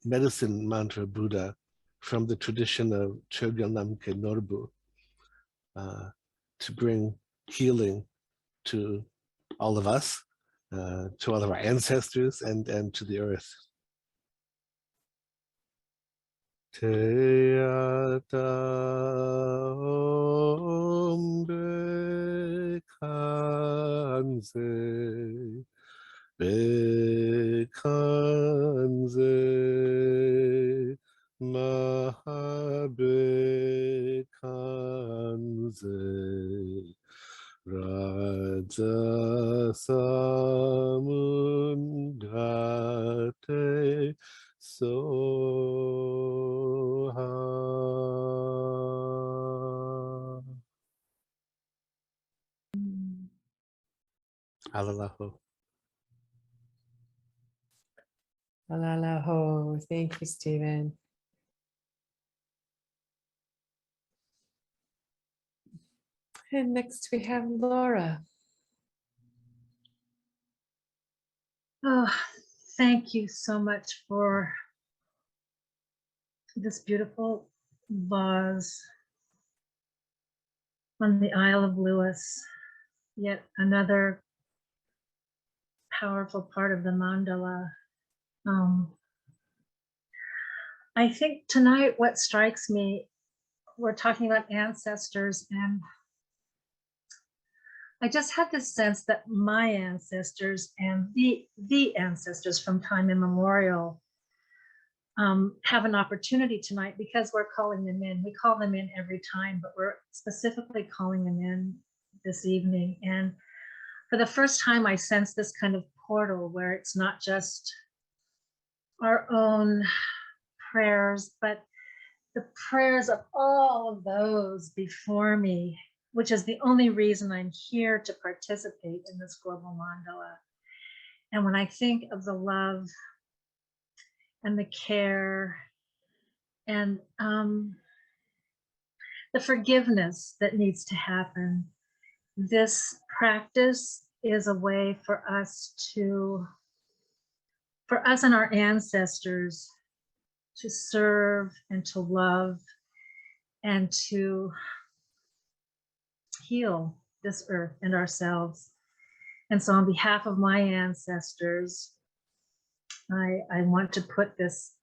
medicine mantra Buddha from the tradition of Chogyal Namkhe Norbu to bring healing to all of us, to all of our ancestors, and to the earth. Te ata ombe kanze, be kanze, maha be kanze. Raja samundate soha. Alalaho. Alalaho. Thank you, Stephen. And next we have Laura. Oh, thank you so much for this beautiful vase on the Isle of Lewis, yet another powerful part of the mandala. I think tonight what strikes me, we're talking about ancestors, and I just had this sense that my ancestors and the ancestors from time immemorial have an opportunity tonight because we're calling them in. We call them in every time, but we're specifically calling them in this evening. And for the first time, I sense this kind of portal where it's not just our own prayers, but the prayers of all of those before me, which is the only reason I'm here to participate in this global mandala. And when I think of the love and the care and the forgiveness that needs to happen, this practice is a way for us and our ancestors to serve and to love and to heal this earth and ourselves. And so on behalf of my ancestors, I want to put this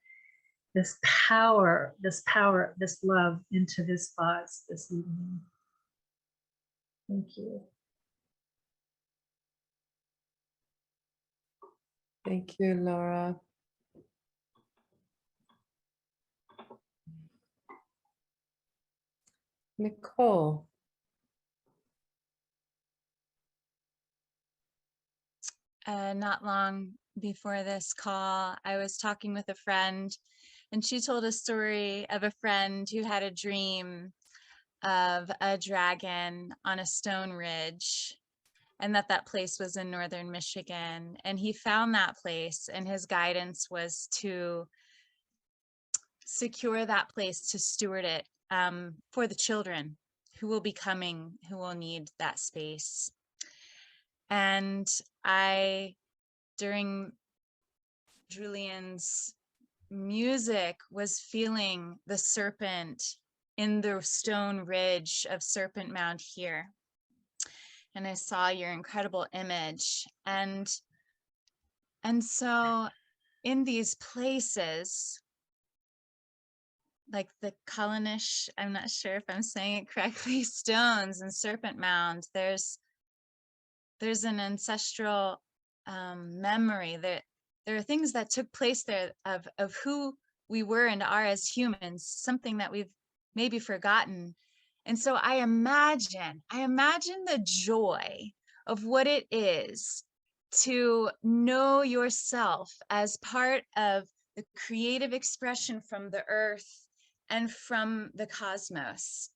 power, this love into this vase this evening. Thank you. Thank you, Laura. Nicole. Not long before this call, I was talking with a friend, and she told a story of a friend who had a dream of a dragon on a stone ridge, and that place was in northern Michigan. And he found that place, and his guidance was to secure that place, to steward it for the children who will be coming, who will need that space. And during Julian's music, was feeling the serpent in the stone ridge of Serpent Mound here. And I saw your incredible image. And so in these places, like the Callanish, I'm not sure if I'm saying it correctly, stones and Serpent Mound, there's an ancestral memory. There are things that took place there of who we were and are as humans, something that we've maybe forgotten. And so I imagine the joy of what it is to know yourself as part of the creative expression from the earth and from the cosmos,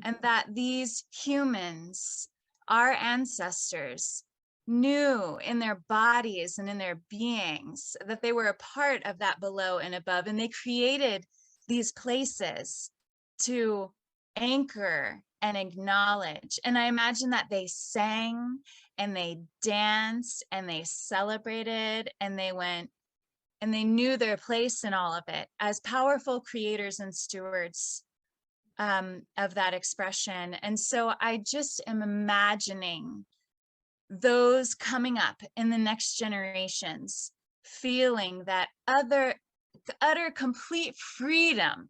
and that these humans, our ancestors, knew in their bodies and in their beings that they were a part of that below and above, and they created these places to anchor and acknowledge. And I imagine that they sang and they danced and they celebrated and they went and they knew their place in all of it as powerful creators and stewards of that expression. And so I just am imagining those coming up in the next generations, feeling that utter complete freedom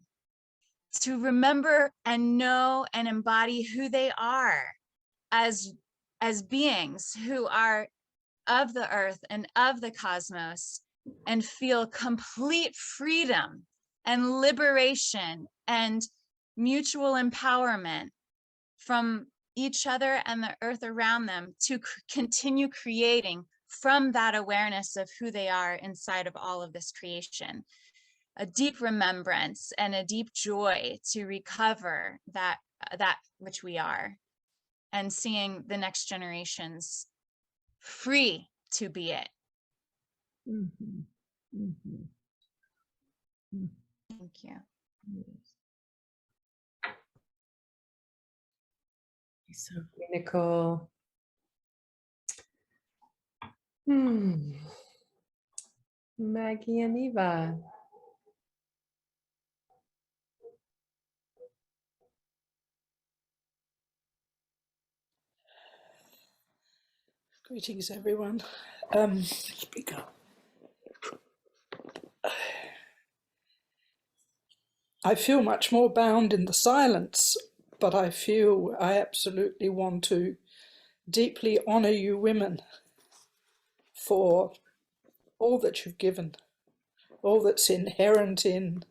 to remember and know and embody who they are as beings who are of the earth and of the cosmos, and feel complete freedom and liberation and mutual empowerment from each other and the earth around them to continue creating from that awareness of who they are inside of all of this creation. A deep remembrance and a deep joy to recover that which we are, and seeing the next generations free to be it. Mm-hmm. Mm-hmm. Thank you. So, Nicole. Maggie and Eva. Greetings, everyone. Speak up. I feel much more bound in the silence, but I feel I absolutely want to deeply honor you women for all that you've given, all that's inherent in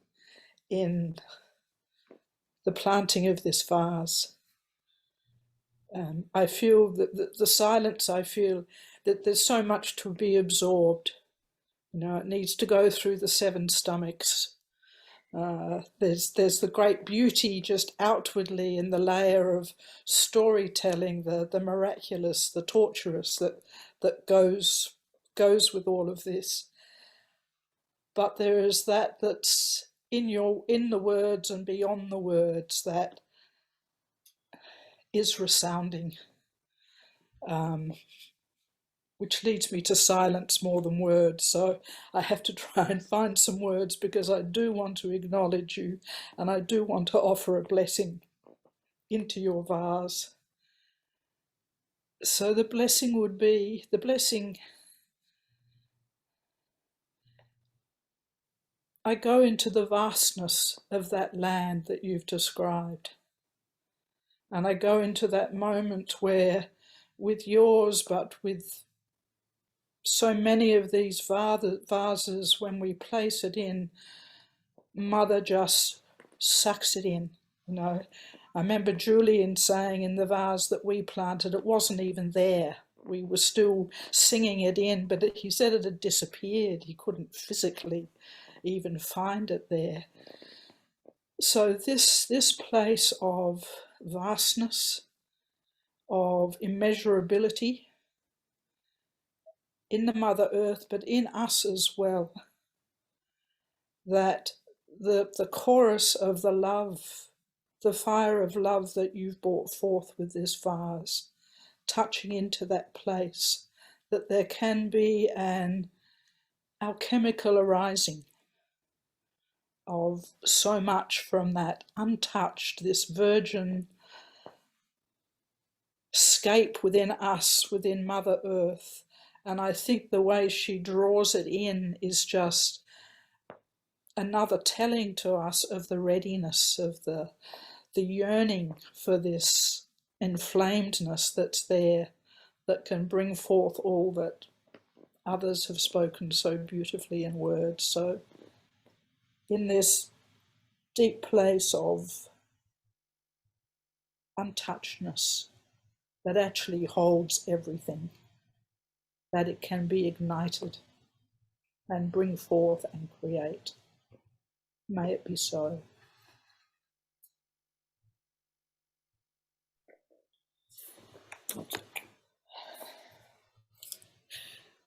the planting of this vase. I feel that the silence, I feel that there's so much to be absorbed. You know, it needs to go through the 7 stomachs. There's the great beauty just outwardly in the layer of storytelling, the miraculous, the torturous that goes with all of this. But there is that's in the words and beyond the words that is resounding, which leads me to silence more than words. So I have to try and find some words, because I do want to acknowledge you, and I do want to offer a blessing into your vase. So the blessing would be, I go into the vastness of that land that you've described. And I go into that moment where, with yours, but with so many of these vases, when we place it in, Mother just sucks it in. You know, I remember Julian saying in the vase that we planted, it wasn't even there. We were still singing it in, but he said it had disappeared. He couldn't physically even find it there. So this place of vastness, of immeasurability in the Mother Earth, but in us as well, that the chorus of the love, the fire of love that you've brought forth with this vase, touching into that place, that there can be an alchemical arising of so much from that untouched, this virgin scape within us, within Mother Earth. And I think the way she draws it in is just another telling to us of the readiness, of the yearning for this inflamedness that's there, that can bring forth all that others have spoken so beautifully in words. So in this deep place of untouchedness that actually holds everything, that it can be ignited and bring forth and create. May it be so.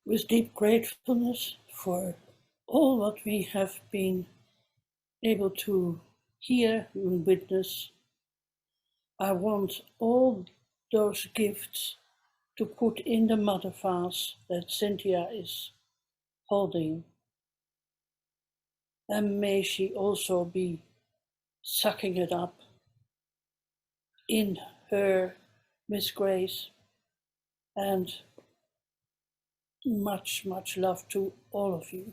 With deep gratefulness for all what we have been able to hear and witness, I want all those gifts to put in the mother vase that Cynthia is holding. And may she also be sucking it up in her Miss Grace, and much, much love to all of you.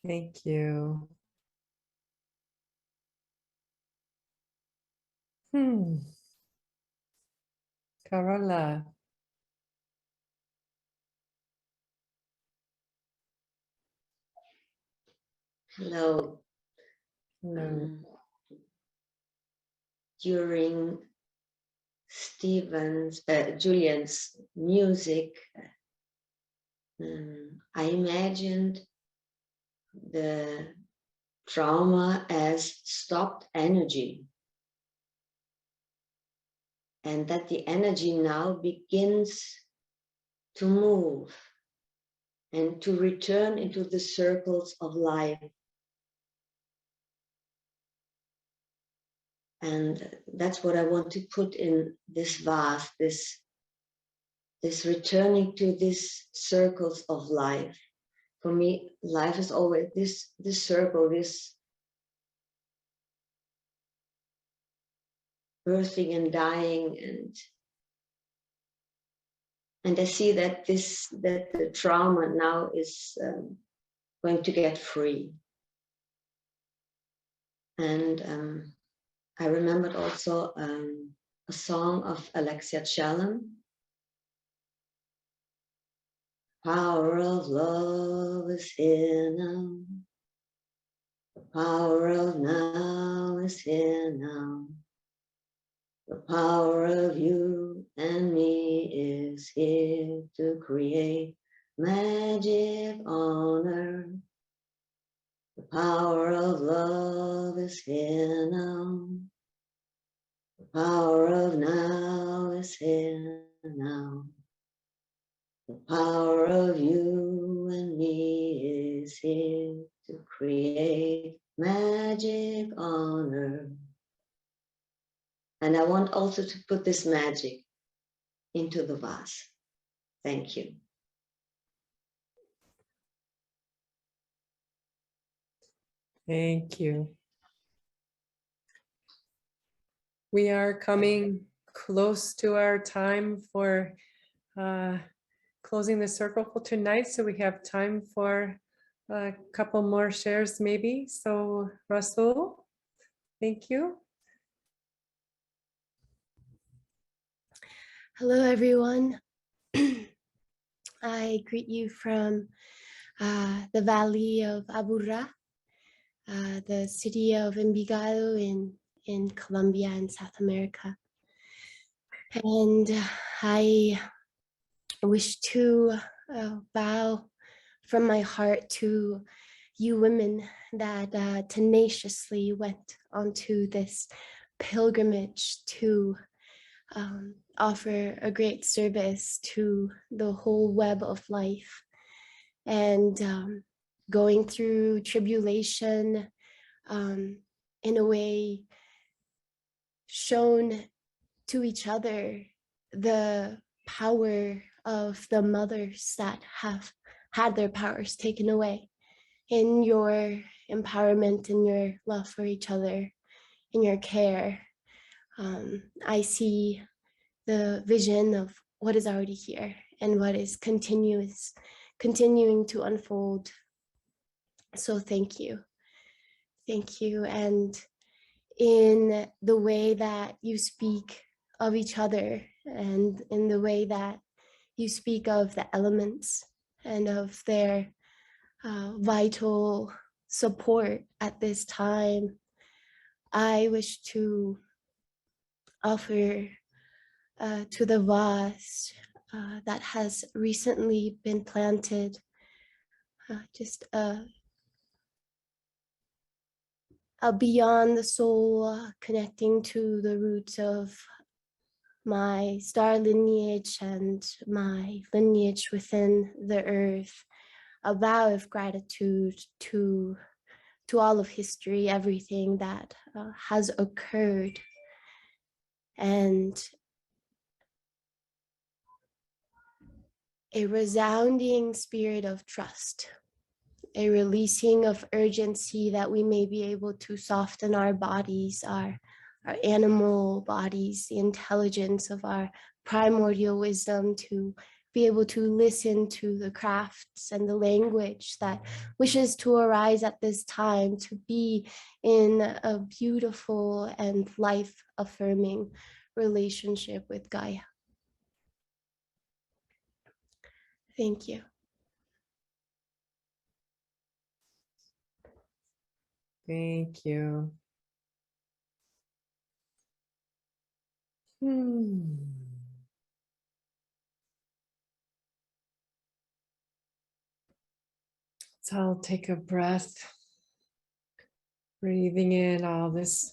Thank you. Carola. Hello. During Julian's music, I imagined the trauma as stopped energy, and that the energy now begins to move and to return into the circles of life. And that's what I want to put in this vase, this returning to these circles of life. For me, life is always this circle, this birthing and dying, and I see that the trauma now is going to get free. And I remembered also a song of Alexia Challen. Power of love is here now. The power of now is here now. The power of you and me is here to create magic on earth. The power of love is here now. The power of now is here now. The power of you and me is here to create magic on earth. And I want also to put this magic into the vase. Thank you. Thank you. We are coming close to our time for closing the circle for tonight, so we have time for a couple more shares maybe. So Russell, thank you. Hello, everyone. I greet you from the Valley of Aburrá, the city of Envigado in Colombia in South America. And I wish to bow from my heart to you women that tenaciously went onto this pilgrimage to offer a great service to the whole web of life, and going through tribulation in a way shown to each other the power of the mothers that have had their powers taken away, in your empowerment, in your love for each other, in your care. I see the vision of what is already here and what is continuing to unfold. So thank you. Thank you. And in the way that you speak of each other, and in the way that you speak of the elements and of their vital support at this time, I wish to offer to the vase that has recently been planted just a beyond the soul, connecting to the roots of my star lineage and my lineage within the earth, a vow of gratitude to all of history, everything that has occurred, and a resounding spirit of trust, a releasing of urgency that we may be able to soften our bodies, our animal bodies, the intelligence of our primordial wisdom, to be able to listen to the crafts and the language that wishes to arise at this time, to be in a beautiful and life-affirming relationship with Gaia. Thank you. Thank you. So I'll take a breath, breathing in all this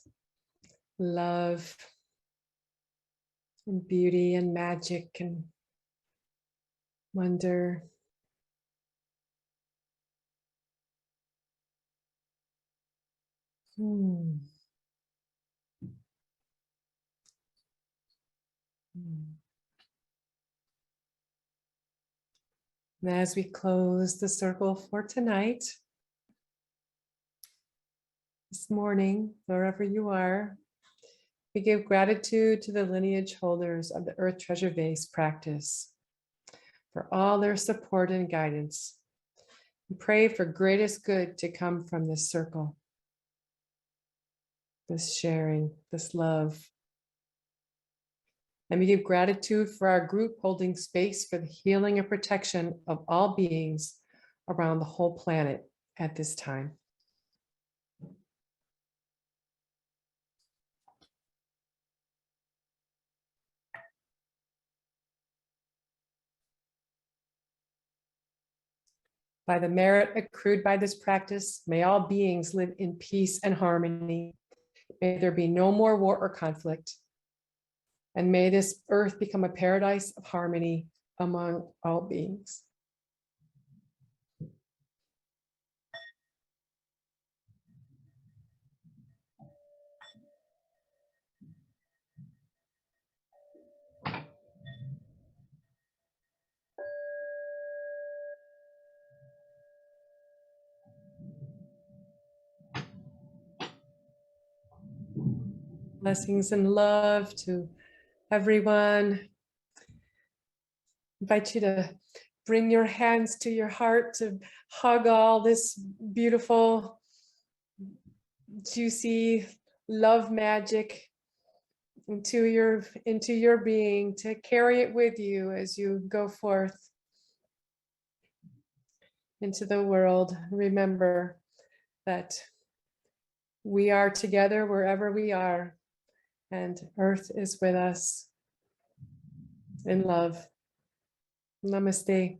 love and beauty and magic and wonder. And as we close the circle for tonight, this morning, wherever you are, we give gratitude to the lineage holders of the Earth Treasure Vase practice for all their support and guidance. We pray for greatest good to come from this circle. this sharing, this love. And we give gratitude for our group holding space for the healing and protection of all beings around the whole planet at this time. By the merit accrued by this practice, may all beings live in peace and harmony. May there be no more war or conflict. And may this earth become a paradise of harmony among all beings. Blessings and love to everyone. Invite you to bring your hands to your heart to hug all this beautiful, juicy love magic into your being, to carry it with you as you go forth into the world. Remember that we are together wherever we are, and Earth is with us in love. Namaste.